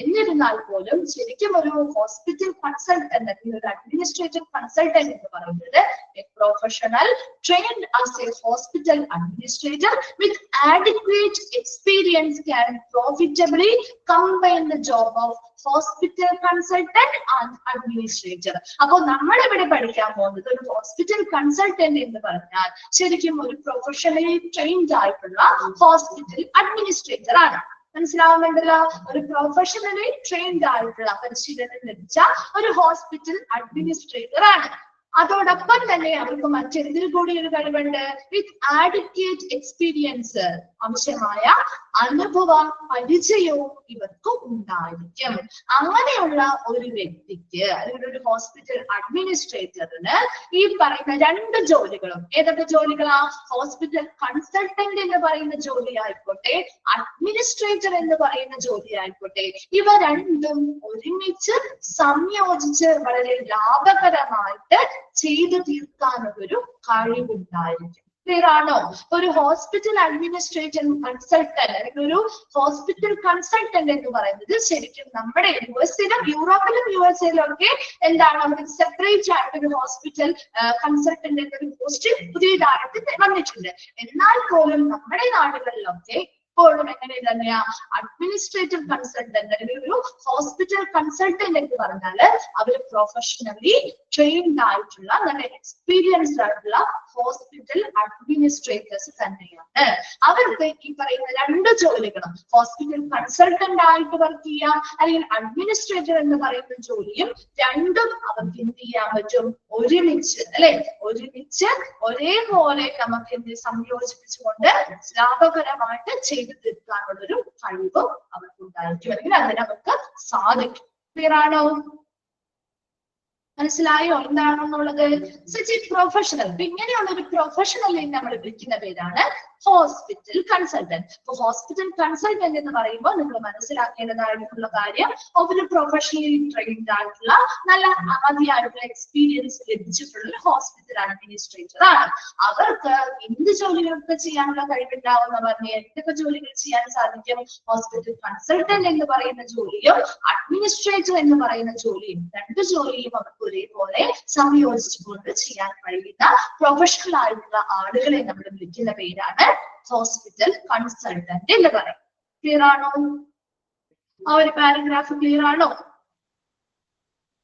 എന്നിരുന്നാൽ പോലും ശരിക്കും ഒരു ഹോസ്പിറ്റൽ കൺസൾട്ടന്റ് അല്ലെങ്കിൽ ഒരു അഡ്മിനിസ്ട്രേറ്റീവ് കൺസൾട്ടന്റ് എന്ന് പറയുന്നത് A professional trained as a hospital administrator with adequate experience can profitably combine the job of hospital consultant and administrator. അപ്പോൾ നമ്മൾ ഇവിടെ പഠിക്കാൻ പോകുന്നത് ഒരു ഹോസ്പിറ്റൽ കൺസൾട്ടന്റ് എന്ന് പറഞ്ഞാൽ ശരിക്കും ഒരു പ്രൊഫഷണലി ട്രെയിൻഡ് ആയിട്ടുള്ള ഹോസ്പിറ്റൽ അഡ്മിനിസ്ട്രേറ്റർ ആണ്. മനസ്സിലാവുന്നുണ്ടല്ലോ? ഒരു പ്രൊഫഷണലി ട്രെയിൻഡ് ആയിട്ടുള്ള പരിശീലനം ലഭിച്ച ഒരു ഹോസ്പിറ്റൽ അഡ്മിനിസ്ട്രേറ്റർ ആണ്. അതോടൊപ്പം തന്നെ അവർക്ക് മറ്റെന്തിനു കൂടി ഒരു കഴിവുണ്ട്? വിത്ത് ആഡിക്വേറ്റ് എക്സ്പീരിയൻസ്, ആവശ്യമായ അനുഭവ പരിചയവും ഇവർക്ക് ഉണ്ടായിരിക്കും. അങ്ങനെയുള്ള ഒരു വ്യക്തിക്ക് അല്ലെങ്കിൽ ഒരു ഹോസ്പിറ്റൽ അഡ്മിനിസ്ട്രേറ്ററിന് ഈ പറയുന്ന രണ്ട് ജോലികളും, ഏതൊക്കെ ജോലികളാ? ഹോസ്പിറ്റൽ കൺസൾട്ടന്റ് എന്ന് പറയുന്ന ജോലി ആയിക്കോട്ടെ, അഡ്മിനിസ്ട്രേറ്റർ എന്ന് പറയുന്ന ജോലി ആയിക്കോട്ടെ, ഇവ രണ്ടും ഒരുമിച്ച് സംയോജിച്ച് വളരെ ലാഭകരമായിട്ട് ചെയ്തു തീർക്കാനുള്ളൊരു കഴിവുണ്ടായിരിക്കും. ക്ലിയർ ആണോ? ഒരു ഹോസ്പിറ്റൽ അഡ്മിനിസ്ട്രേറ്റർ കൺസൾട്ടന്റ് അല്ലെങ്കിൽ ഒരു ഹോസ്പിറ്റൽ കൺസൾട്ടന്റ് എന്ന് പറയുന്നത് ശരിക്കും നമ്മുടെ US-ലും യൂറോപ്പിലും USA-ലും ഒക്കെ എന്താണ്, അവർക്ക് സെപ്പറേറ്റ് ആയിട്ട് ഒരു ഹോസ്പിറ്റൽ കൺസൾട്ടന്റ് എന്നൊരു പോസ്റ്റ് പുതിയതായിട്ട് വന്നിട്ടുണ്ട്. എന്നാൽ പോലും നമ്മുടെ നാടുകളിലൊക്കെ ഇപ്പോഴും എങ്ങനെ തന്നെയാ അഡ്മിനിസ്ട്രേറ്റീവ് കൺസൾട്ടന്റ് അല്ലെങ്കിൽ ഒരു ഹോസ്പിറ്റൽ കൺസൾട്ടന്റ് എന്ന് പറഞ്ഞാല് അവർ പ്രൊഫഷണലി ട്രെയിൻഡ് ആയിട്ടുള്ള നല്ല എക്സ്പീരിയൻസ്ഡ് ആയിട്ടുള്ള ഹോസ്പിറ്റൽ അഡ്മിനിസ്ട്രേറ്റേഴ്സ് തന്നെയാണ്. അവർക്ക് ഈ പറയുന്ന രണ്ട് ജോലികളും, ഹോസ്പിറ്റൽ കൺസൾട്ടന്റ് ആയിട്ട് വർക്ക് ചെയ്യാം അല്ലെങ്കിൽ അഡ്മിനിസ്ട്രേറ്റർ എന്ന് പറയുന്ന ജോലിയും, രണ്ടും അവർക്ക് എന്ത് ചെയ്യാൻ പറ്റും? ഒരുമിച്ച്, അല്ലെ, ഒരുമിച്ച് ഒരേപോലെ നമുക്ക് എന്ത് സംയോജിപ്പിച്ചുകൊണ്ട് ലാഭകരമായിട്ട് ചെയ്തു തീർക്കാനുള്ളൊരു കഴിവും അവർക്ക് ഉണ്ടായിരിക്കും, അല്ലെങ്കിൽ അതിന് അവർക്ക് സാധിക്കും. ക്ലിയർ ആണോ? മനസ്സിലായോ എന്താണെന്നുള്ളത്? Such A professional. ഇങ്ങനെയുള്ള ഒരു പ്രൊഫഷണലിനെ നമ്മൾ വിളിക്കുന്ന പേരാണ് ഹോസ്പിറ്റൽ കൺസൾട്ടന്റ്. അപ്പൊ ഹോസ്പിറ്റൽ കൺസൾട്ടന്റ് എന്ന് പറയുമ്പോൾ നിങ്ങൾ മനസ്സിലാക്കേണ്ടതായിട്ടുള്ള കാര്യം, ഒരു പ്രൊഫഷണലി ട്രെയിൻഡ് ആയിട്ടുള്ള നല്ല മതിയായിട്ടുള്ള എക്സ്പീരിയൻസ് ലഭിച്ചിട്ടുള്ള ഒരു ഹോസ്പിറ്റൽ അഡ്മിനിസ്ട്രേറ്റർ ആണ്. അവർക്ക് എന്ത് ജോലികളൊക്കെ ചെയ്യാനുള്ള കഴിവുണ്ടാവുന്ന പറഞ്ഞ് എന്തൊക്കെ ജോലികൾ ചെയ്യാൻ സാധിക്കും? ഹോസ്പിറ്റൽ കൺസൾട്ടന്റ് എന്ന് പറയുന്ന ജോലിയും അഡ്മിനിസ്ട്രേറ്റർ എന്ന് പറയുന്ന ജോലിയും, രണ്ട് ജോലിയും അവർക്ക് ഒരേപോലെ സംയോജിച്ചുകൊണ്ട് ചെയ്യാൻ കഴിയുന്ന പ്രൊഫഷണൽ ആയിട്ടുള്ള ആളുകളെ നമ്മൾ വിളിക്കുന്ന പേരാണ് ഹോസ്പിറ്റൽ കൺസൾട്ടന്റ് എന്ന് പറയും. ക്ലിയർ ആണോ? ആ ഒരു പാരഗ്രാഫ് ക്ലിയർ ആണോ?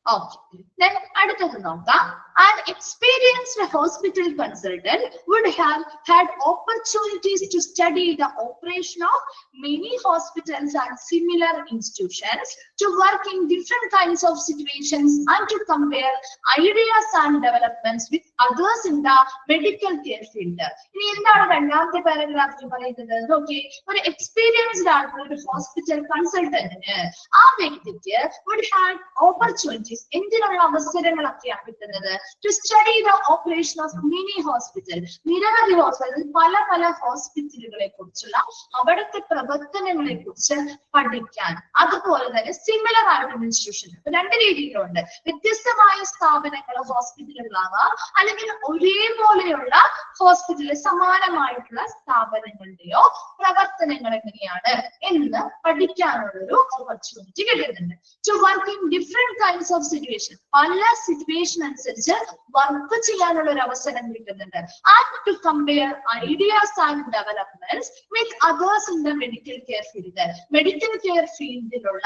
Okay. Then അടുത്തത് നോക്കാം. An experienced hospital consultant would have had opportunities to study the operation of many hospitals and similar institutions, to work in different kinds of situations and to compare ideas and developments with others in the medical care field. ഇനി എന്താണ് രണ്ടാമത്തെ പാരഗ്രാഫിൽ പറയുന്നത്? നോക്കി, ഒരു experienced ആയിട്ടുള്ള ഒരു hospital കൺസൾട്ടന്റിന് ആ വ്യക്തിക്ക് would have opportunities, എന്തിനുള്ള അവസരങ്ങളൊക്കെയാണ് കിട്ടുന്നത്? To study the operation of many hospitals, നിരവധി ഹോസ്പിറ്റൽ, പല പല ഹോസ്പിറ്റലുകളെ കുറിച്ചുള്ള അവിടുത്തെ പ്രവർത്തനങ്ങളെ കുറിച്ച് പഠിക്കാൻ. അതുപോലെ തന്നെ സിമിലർ ആയിട്ടുള്ള ഇൻസ്റ്റിറ്റ്യൂഷൻ, രണ്ട് രീതിയിലുണ്ട്. വ്യത്യസ്തമായ സ്ഥാപനങ്ങൾ, ഹോസ്പിറ്റലുകളാവാം, അല്ലെങ്കിൽ ഒരേപോലെയുള്ള ഹോസ്പിറ്റലിൽ സമാനമായിട്ടുള്ള സ്ഥാപനങ്ങളുടെയോ പ്രവർത്തനങ്ങൾ എങ്ങനെയാണ് എന്ന് പഠിക്കാനുള്ളൊരു ഓപ്പർച്യൂണിറ്റി കിട്ടുന്നുണ്ട്. To work in different kinds of situation, പല സിറ്റുവേഷൻ അനുസരിച്ച് വർക്ക് ചെയ്യാനുള്ള ഒരു അവസരം കിട്ടുന്നുണ്ട്. And to compare ideas and developments with others in the medical care field, medical care ഫീൽഡിലുള്ള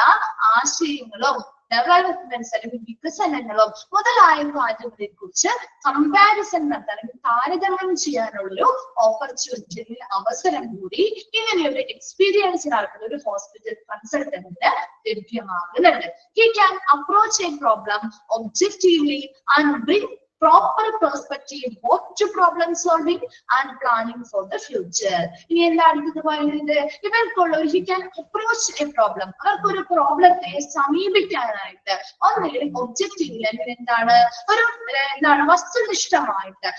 ആശയങ്ങളും ഡെവലപ്മെന്റ്സ് അല്ലെങ്കിൽ വികസനങ്ങളും മുതലായ കാര്യങ്ങളെ കുറിച്ച് കമ്പാരിസൺ നടത്താൻ, താരതമ്യം ചെയ്യാനുള്ളൊരു ഓപ്പർച്യൂണിറ്റി, അവസരം കൂടി ഇങ്ങനെയൊരു എക്സ്പീരിയൻസ്ഡ് ആയിട്ടുള്ള ഒരു hospital കൺസൾട്ടന്റിന് ലഭ്യമാകുന്നുണ്ട്. He can approach a problem objectively and bring proper perspective both to problem solving and planning for the future. ഇനി എന്താണ് ഇത് പറയുന്നത്? ഇവർക്കുള്ള he can approach a problem. അവർക്ക് ഒരു പ്രോബ്ലത്തെ സമീപിക്കാനായിട്ട് ഒന്നുകിൽ ഒബ്ജക്റ്റീവിൽ അല്ലെങ്കിൽ എന്താണ് വസ്തുനിഷ്ഠമായിട്ട്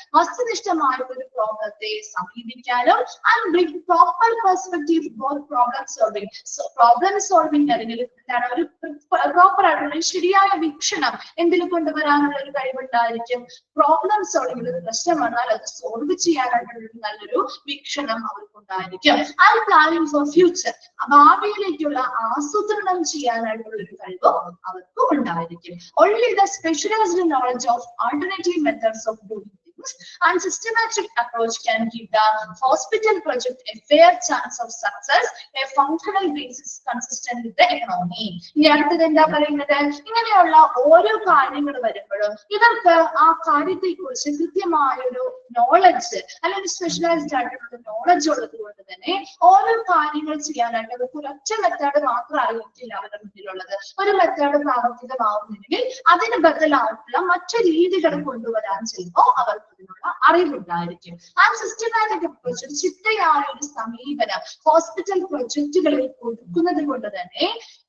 ഒരു പ്രോബ്ലത്തെ സമീപിക്കാനും and bring proper perspective both problem solving. So problem solving അല്ലെങ്കിൽ എന്താണ് ഒരു പ്രോപ്പർ ആയിട്ടുള്ള ശരിയായ വീക്ഷണം എന്തിൽ കൊണ്ടുവരാനുള്ള ഒരു കഴിവുണ്ടായിരിക്കും. പ്രോബ്ലം സോൾവിംഗ് ഒരു പ്രശ്നം വന്നാൽ അത് സോൾവ് ചെയ്യാനായിട്ടുള്ള നല്ലൊരു വീക്ഷണം അവർക്കുണ്ടായിരിക്കും. ആൻഡ് പ്ലാനിങ് ഫോർ ഫ്യൂച്ചർ, ഭാവിയിലേക്കുള്ള ആസൂത്രണം ചെയ്യാനായിട്ടുള്ള ഒരു കഴിവ് അവർക്കും ഉണ്ടായിരിക്കും. Only the specialized knowledge of alternative methods of doing and systematic approach can give the hospital project a fair chance of success, a functional basis consistent with the economy. ഇനി അടുത്തത് എന്താ പറയുന്നത്? ഇങ്ങനെയുള്ള ഓരോ കാര്യങ്ങൾ വരുമ്പോഴും ഇവർക്ക് ആ കാര്യത്തെ കുറിച്ച് കൃത്യമായ ഒരു നോളജ് അല്ലെങ്കിൽ സ്പെഷ്യലൈസ്ഡ് ആയിട്ടുള്ള നോളജ് ഉള്ളത് കൊണ്ട് തന്നെ ഓരോ കാര്യങ്ങൾ ചെയ്യാനായിട്ട് അവർക്ക് ഒരൊറ്റ മെത്തേഡ് മാത്രമായിരിക്കില്ല അവരുടെ മുന്നിലുള്ളത്. ഒരു മെത്തേഡ് പ്രാവർത്തികമാവുന്നില്ലെങ്കിൽ അതിന് ബദലായിട്ടുള്ള മറ്റു രീതികൾ കൊണ്ടുവരാൻ ചിലപ്പോൾ അവർക്ക് അതിനുള്ള അറിവുണ്ടായിരിക്കും. ആ സിസ്റ്റമാറ്റിക് അപ്രോച്ച്, ചിട്ടയായ ഒരു സമീപനം ഹോസ്പിറ്റൽ പ്രൊജക്ടുകളിൽ കൊടുക്കുന്നത് കൊണ്ട് തന്നെ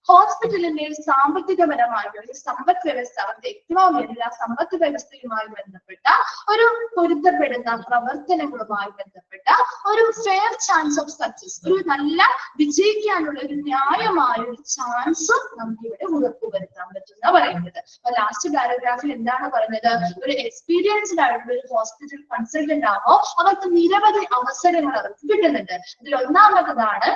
ഹോസ്പിറ്റലിന്റെ സാമ്പത്തികപരമായിട്ടുള്ള സമ്പദ് വ്യവസ്ഥ, അവരുടെ എക്കണോമി അല്ലെങ്കിൽ സമ്പദ് വ്യവസ്ഥയുമായി ബന്ധപ്പെട്ട ഒരു പൊരുത്തപ്പെടുന്ന പ്രവർത്തനങ്ങളുമായി ബന്ധപ്പെട്ട ഒരു ഫെയർ ചാൻസ് ഓഫ് സക്സസ്, ഒരു നല്ല വിജയിക്കാനുള്ള ഒരു ന്യായമായ ഒരു ചാൻസ് നമുക്ക് ഇവിടെ ഉറപ്പുവരുത്താൻ പറ്റുന്ന പറയുന്നത്. അപ്പൊ ലാസ്റ്റ് പാരഗ്രാഫിൽ എന്താണ് പറഞ്ഞത്? ഒരു എക്സ്പീരിയൻസ്ഡ് ആയിട്ടുള്ള ഒരു ഹോസ്പിറ്റൽ കൺസൾട്ടന്റ് ആകുമ്പോൾ അവർക്ക് നിരവധി അവസരങ്ങൾ അവർക്ക് കിട്ടുന്നുണ്ട്. ഇതിൽ ഒന്നാമതാണ്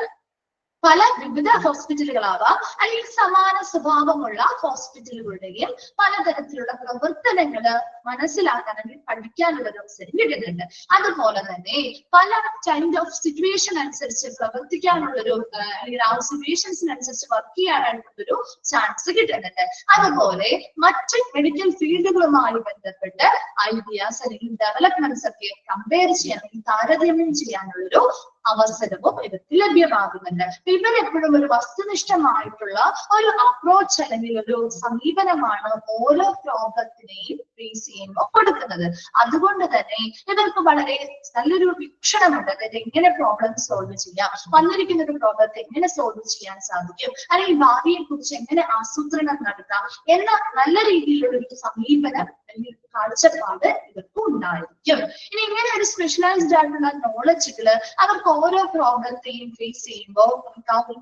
പല വിവിധ ഹോസ്പിറ്റലുകളാവാം അല്ലെങ്കിൽ സമാന സ്വഭാവമുള്ള ഹോസ്പിറ്റലുകളുടെയും പലതരത്തിലുള്ള പ്രവർത്തനങ്ങൾ മനസ്സിലാക്കാൻ അല്ലെങ്കിൽ പഠിക്കാനുള്ള ഒരു അവസരം കിട്ടുന്നുണ്ട്. അതുപോലെ തന്നെ പല കൈൻഡ് ഓഫ് സിറ്റുവേഷൻ അനുസരിച്ച് പ്രവർത്തിക്കാനുള്ളൊരു അല്ലെങ്കിൽ ആ സിറ്റുവേഷൻസിനനുസരിച്ച് വർക്ക് ചെയ്യാനായിട്ടുള്ളൊരു ചാൻസ് കിട്ടുന്നുണ്ട്. അതുപോലെ മറ്റ് മെഡിക്കൽ ഫീൽഡുകളുമായി ബന്ധപ്പെട്ട് ഐഡിയാസ് അല്ലെങ്കിൽ ഡെവലപ്മെന്റ്സ് ഒക്കെ കമ്പയർ ചെയ്യാൻ അല്ലെങ്കിൽ താരതമ്യം ചെയ്യാനുള്ളൊരു അവസരവും ഇവർക്ക് ലഭ്യമാകുന്നുണ്ട്. ഇവരെപ്പോഴും ഒരു വസ്തുനിഷ്ഠമായിട്ടുള്ള ഒരു അപ്രോച്ച് അല്ലെങ്കിൽ ഒരു സമീപനമാണ് ഓരോ പ്രോബ്ലത്തിനെയും ഫേസ് ചെയ്യുമ്പോൾ കൊടുക്കുന്നത്. അതുകൊണ്ട് തന്നെ ഇവർക്ക് വളരെ നല്ലൊരു വീക്ഷണമുണ്ട്. അതായത് എങ്ങനെ പ്രോബ്ലം സോൾവ് ചെയ്യാം, വന്നിരിക്കുന്ന ഒരു പ്രോബ്ലത്തെ എങ്ങനെ സോൾവ് ചെയ്യാൻ സാധിക്കും, അല്ലെങ്കിൽ ഭാവിയെ കുറിച്ച് എങ്ങനെ ആസൂത്രണം നടത്താം എന്ന നല്ല രീതിയിലുള്ള ഒരു സമീപനം അല്ലെങ്കിൽ കാഴ്ചപ്പാട് ഇവർക്ക് ഉണ്ടായിരിക്കും. ഇനി ഇങ്ങനെ ഒരു സ്പെഷ്യലൈസ്ഡ് ആയിട്ടുള്ള നോളജുകള് അവർക്ക് ഓരോ പ്രോബ്ലത്തെയും ഫേസ് ചെയ്യുമ്പോൾ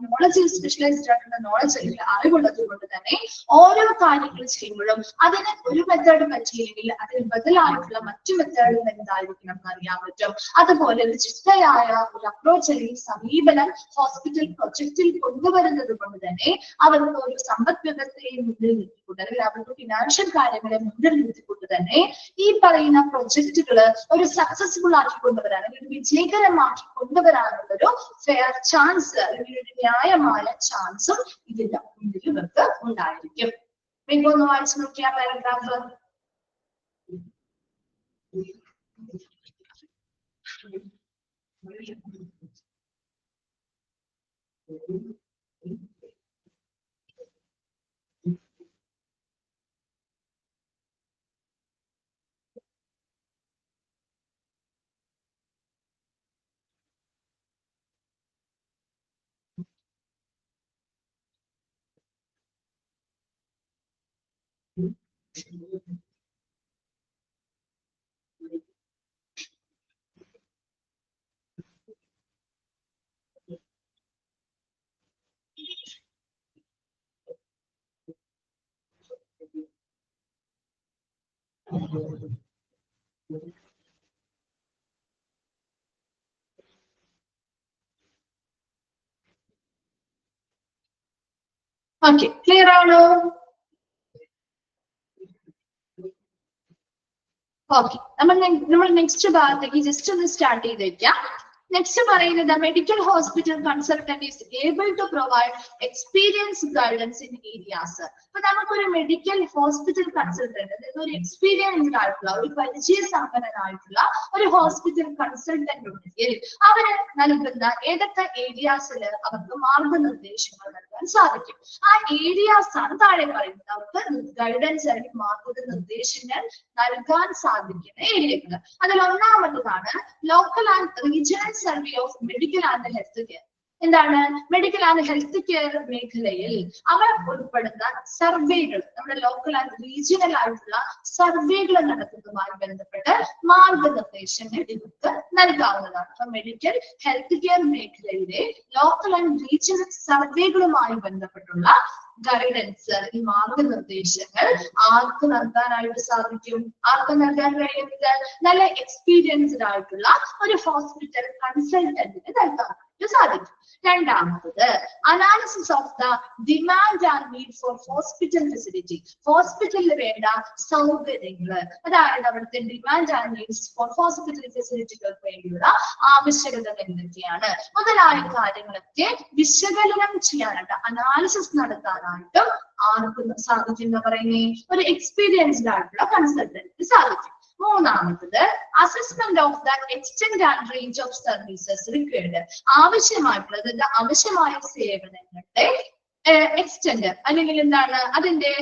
നോളജ്, സ്പെഷ്യലൈസ്ഡ് ആയിട്ടുള്ള നോളജ് അല്ലെങ്കിൽ അറിവുള്ളത് കൊണ്ട് തന്നെ ഓരോ കാര്യങ്ങൾ ചെയ്യുമ്പോഴും അതിന് ഒരു മെത്തേഡ് പറ്റിയില്ലെങ്കിൽ അതിന് ബദലായിട്ടുള്ള മറ്റു മെത്തേഡുകൾ എന്തായിരിക്കണം എന്ന് അറിയാൻ പറ്റും. അതുപോലെ ഒരു ചിട്ടയായ ഒരു അപ്രോച്ച് അല്ലെങ്കിൽ സമീപനം ഹോസ്പിറ്റൽ പ്രൊജക്റ്റിൽ കൊണ്ടുവരുന്നത് കൊണ്ട് തന്നെ അവർക്ക് ഒരു സമ്പദ് വ്യവസ്ഥയെ മുന്നിൽ നിർത്തിക്കൊണ്ട് അല്ലെങ്കിൽ അവർക്ക് ഫിനാൻഷ്യൽ കാര്യങ്ങളെ മുന്നിൽ നിർത്തിക്കൊണ്ട് തന്നെ ഈ പറയുന്ന പ്രൊജക്റ്റുകള് ഒരു സക്സസ്ഫുൾ ആക്കി കൊണ്ടുവരാൻ അല്ലെങ്കിൽ ഒരു വിജയകരമാക്കി കൊണ്ടുവരാനുള്ള ഒരു ഫെയർ ചാൻസ് അല്ലെങ്കിൽ ഒരു ന്യായമായ ചാൻസും ഇതിന്റെ മുന്നിൽ ഇവർക്ക് ഉണ്ടായിരിക്കും. നിങ്ങൾക്ക് ഒന്ന് വായിച്ചു നോക്കിയാൽ പാരഗ്രാഫ്. ഓക്കെ, ക്ലിയർ ആണോ? ഓക്കെ, നമ്മൾ നെക്സ്റ്റ് ഭാഗത്തേക്ക് ജസ്റ്റ് ഒന്ന് സ്റ്റാർട്ട് ചെയ്ത് വെക്കാം. നെക്സ്റ്റ് പറയുന്നത് medical hospital consultant is able to provide experience guidance in areas. അപ്പൊ നമുക്കൊരു മെഡിക്കൽ ഹോസ്പിറ്റൽ കൺസൾട്ടന്റ്, അതായത് ഒരു എക്സ്പീരിയൻസ്ഡ് ആയിട്ടുള്ള ഒരു പരിചയസമ്പന്നനായിട്ടുള്ള ഒരു ഹോസ്പിറ്റൽ കൺസൾട്ടന്റ് ഉണ്ടെങ്കിൽ അവര് നൽകുന്ന ഏതൊക്കെ ഏരിയാസിൽ അവർക്ക് മാർഗനിർദ്ദേശങ്ങൾ നൽകാൻ സാധിക്കും. ആ ഏരിയാസ് ആണ് താഴെ പറയുന്നത്. അവർക്ക് ഗൈഡൻസ് അല്ലെങ്കിൽ മാർഗനിർദ്ദേശങ്ങൾ നൽകാൻ സാധിക്കുന്ന ഏരിയകൾ. അതിൽ ഒന്നാമത്തതാണ് local and regional survey of medical and health care. എന്താണ് മെഡിക്കൽ ആൻഡ് ഹെൽത്ത് കെയർ മേഖലയിൽ അവർ ഉൾപ്പെടുന്ന സർവേകൾ, നമ്മുടെ ലോക്കൽ ആൻഡ് റീജിയണൽ ആയിട്ടുള്ള സർവേകൾ നടത്തുന്നതുമായി ബന്ധപ്പെട്ട് മാർഗനിർദ്ദേശങ്ങൾ ഇവർക്ക് നൽകാവുന്നതാണ്. അപ്പൊ മെഡിക്കൽ ഹെൽത്ത് കെയർ മേഖലയിലെ ലോക്കൽ ആൻഡ് റീജിയണൽ സർവേകളുമായി ബന്ധപ്പെട്ടുള്ള ഗൈഡൻസ്, ഈ മാർഗനിർദ്ദേശങ്ങൾ ആർക്ക് നൽകാനായിട്ട് സാധിക്കും? ആർക്ക് നൽകാൻ കഴിയുന്നത്? നല്ല എക്സ്പീരിയൻസ്ഡ് ആയിട്ടുള്ള ഒരു ഹോസ്പിറ്റൽ കൺസൾട്ടന്റിന് നൽകാനായിട്ട് സാധിക്കും. രണ്ടാമത്തത് analysis of the demand and need for hospital facility. ഹോസ്പിറ്റലിൽ വേണ്ട സൗകര്യങ്ങൾ, അതായത് അവിടുത്തെ demand and needs for hospital ഫെസിലിറ്റികൾക്ക് വേണ്ടിയുള്ള ആവശ്യകതകൾ എന്തൊക്കെയാണ് മുതലായ കാര്യങ്ങളൊക്കെ വിശകലനം ചെയ്യാനായിട്ട്, അനാലിസിസ് നടത്താനായിട്ടും ആർക്കും സാധിക്കും എന്ന് പറയുന്നേ? ഒരു എക്സ്പീരിയൻസ്ഡ് ആയിട്ടുള്ള കൺസൾട്ടന്റിന് സാധിക്കും. മൂന്നാമത്തത് assessment of the extent and range of services required. ആവശ്യമായിട്ടുള്ളത്, ആവശ്യമായ സേവനങ്ങളുടെ എക്സ്റ്റെന്റ് അല്ലെങ്കിൽ എന്താണ് അതിന്റെ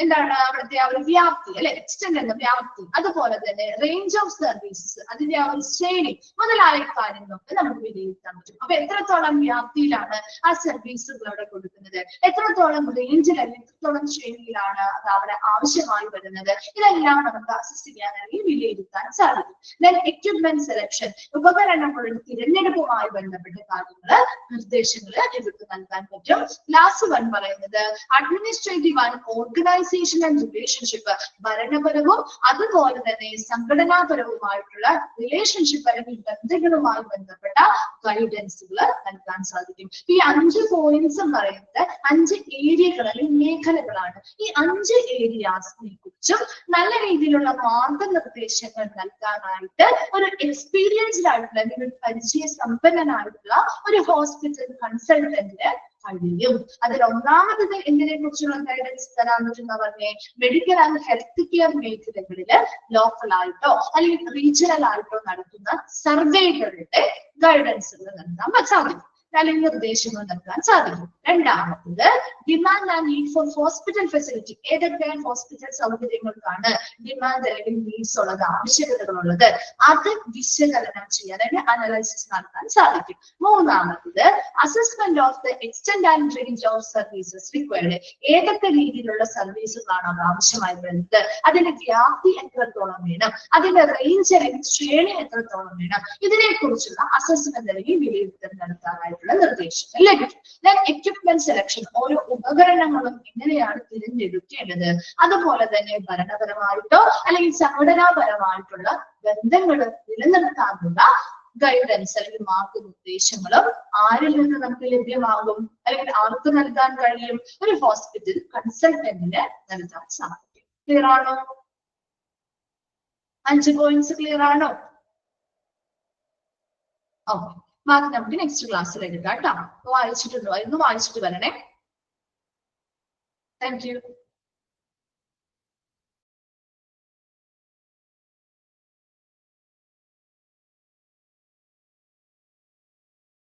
എന്താണ് അവിടുത്തെ ആ ഒരു വ്യാപ്തി, അല്ലെ? എക്സ്റ്റെന്റ് എന്ന വ്യാപ്തി, അതുപോലെ തന്നെ റേഞ്ച് ഓഫ് സർവീസസ്, അതിന്റെ ആ ഒരു ശ്രേണി മുതലായ കാര്യങ്ങളൊക്കെ നമുക്ക് വിലയിരുത്താൻ പറ്റും. അപ്പൊ എത്രത്തോളം വ്യാപ്തിയിലാണ് ആ സർവീസുകൾ അവിടെ കൊടുക്കുന്നത്, എത്രത്തോളം റേഞ്ചിൽ അല്ലെങ്കിൽ എത്രത്തോളം ശ്രേണിയിലാണ് അത് അവിടെ ആവശ്യമായി വരുന്നത്, ഇതെല്ലാം നമുക്ക് അസസ് ചെയ്യാനായി വിലയിരുത്താൻ സാധിക്കും. ദെൻ എക്യുപ്മെന്റ് സെലക്ഷൻ, ഉപകരണങ്ങളുടെ തിരഞ്ഞെടുപ്പുമായി ബന്ധപ്പെട്ട കാര്യങ്ങൾ, നിർദ്ദേശങ്ങൾ ഇവർക്ക് നൽകാൻ പറ്റും. ലാസ്റ്റ് വൺ പറയുന്നത് administrative and organisation and relationship, ഭരണപരവും അതുപോലെ തന്നെ സംഘടനാപരവുമായിട്ടുള്ള റിലേഷൻഷിപ്പ് അല്ലെങ്കിൽ ബന്ധങ്ങളുമായി ബന്ധപ്പെട്ട ഗൈഡൻസുകൾ നൽകാൻ സാധിക്കും. ഈ 5 പോയിന്റ്സ് പറയുന്നത് 5 ഏരിയകൾ അല്ലെങ്കിൽ മേഖലകളാണ്. ഈ 5 ഏരിയാസിനെ കുറിച്ചും നല്ല രീതിയിലുള്ള മാർഗനിർദ്ദേശങ്ങൾ നൽകാനായിട്ട് ഒരു എക്സ്പീരിയൻസ്ഡ് ആയിട്ടുള്ള അല്ലെങ്കിൽ പരിചയ സമ്പന്നനായിട്ടുള്ള ഒരു ഹോസ്പിറ്റൽ കൺസൾട്ടന്റിന് കഴിയും. അതിൽ ഒന്നാമത് എന്തിനെ കുറിച്ചുള്ള ഗൈഡൻസ് തരാൻ പറ്റുന്ന പറഞ്ഞേ? മെഡിക്കൽ ആൻഡ് ഹെൽത്ത് കെയർ മേഖലകളില് ലോക്കൽ ആയിട്ടോ അല്ലെങ്കിൽ റീജിയണൽ ആയിട്ടോ നടത്തുന്ന സർവേകളുടെ ഗൈഡൻസുകൾ നൽകാൻ സാധിക്കും, അല്ലെങ്കിൽ നിർദ്ദേശങ്ങൾ നൽകാൻ സാധിക്കും. രണ്ടാമത്തത് demand and need for hospital facility. ഏതൊക്കെ ഹോസ്പിറ്റൽ സൗകര്യങ്ങൾക്കാണ് ഡിമാൻഡ് അല്ലെങ്കിൽ നീഡ്സ് ഉള്ളത്, ആവശ്യകതകളുള്ളത്, അത് വിശകലനം ചെയ്യാൻ അല്ലെങ്കിൽ അനലൈസിസ് നടത്താൻ സാധിക്കും. മൂന്നാമത്തത് assessment of the extent and range of services required. ഏതൊക്കെ രീതിയിലുള്ള സർവീസുകളാണ് അത് ആവശ്യമായി വരുന്നത്, അതിന്റെ വ്യാപ്തി എത്രത്തോളം വേണം, അതിന്റെ റേഞ്ച് അല്ലെങ്കിൽ ശ്രേണി എത്രത്തോളം വേണം, ഇതിനെ കുറിച്ചുള്ള അസസ്മെന്റ് അല്ലെങ്കിൽ വിലയിരുത്തൽ നടത്താനായിട്ടുള്ള നിർദ്ദേശങ്ങൾ ലഭിക്കും. എക്യുപ്മെന്റ് സെലക്ഷൻ, ഓരോ ഉപകരണങ്ങളും എങ്ങനെയാണ് തിരഞ്ഞെടുക്കേണ്ടത്, അതുപോലെ തന്നെ ഭരണപരമായിട്ടോ അല്ലെങ്കിൽ സംഘടനാപരമായിട്ടുള്ള ബന്ധങ്ങൾ നിലനിർത്താനുള്ള ഗൈഡൻസ് അല്ലെങ്കിൽ മാർഗനിർദ്ദേശങ്ങളും ആരിൽ നിന്ന് നമുക്ക് ലഭ്യമാകും അല്ലെങ്കിൽ ആർക്ക് നൽകാൻ കഴിയും? ഒരു ഹോസ്പിറ്റൽ കൺസൾട്ടന്റിന് നൽകാൻ സാധിക്കും. ക്ലിയർ ആണോ? 5 പോയിന്റ്സ് ക്ലിയർ ആണോ? ഓക്കെ, ബാക്കി നമുക്ക് നെക്സ്റ്റ് ക്ലാസ്സിൽ എടുക്കാം കേട്ടോ. വായിച്ചിട്ടുണ്ടോ? ഇന്ന് വായിച്ചിട്ട് വരണേ. Thank you.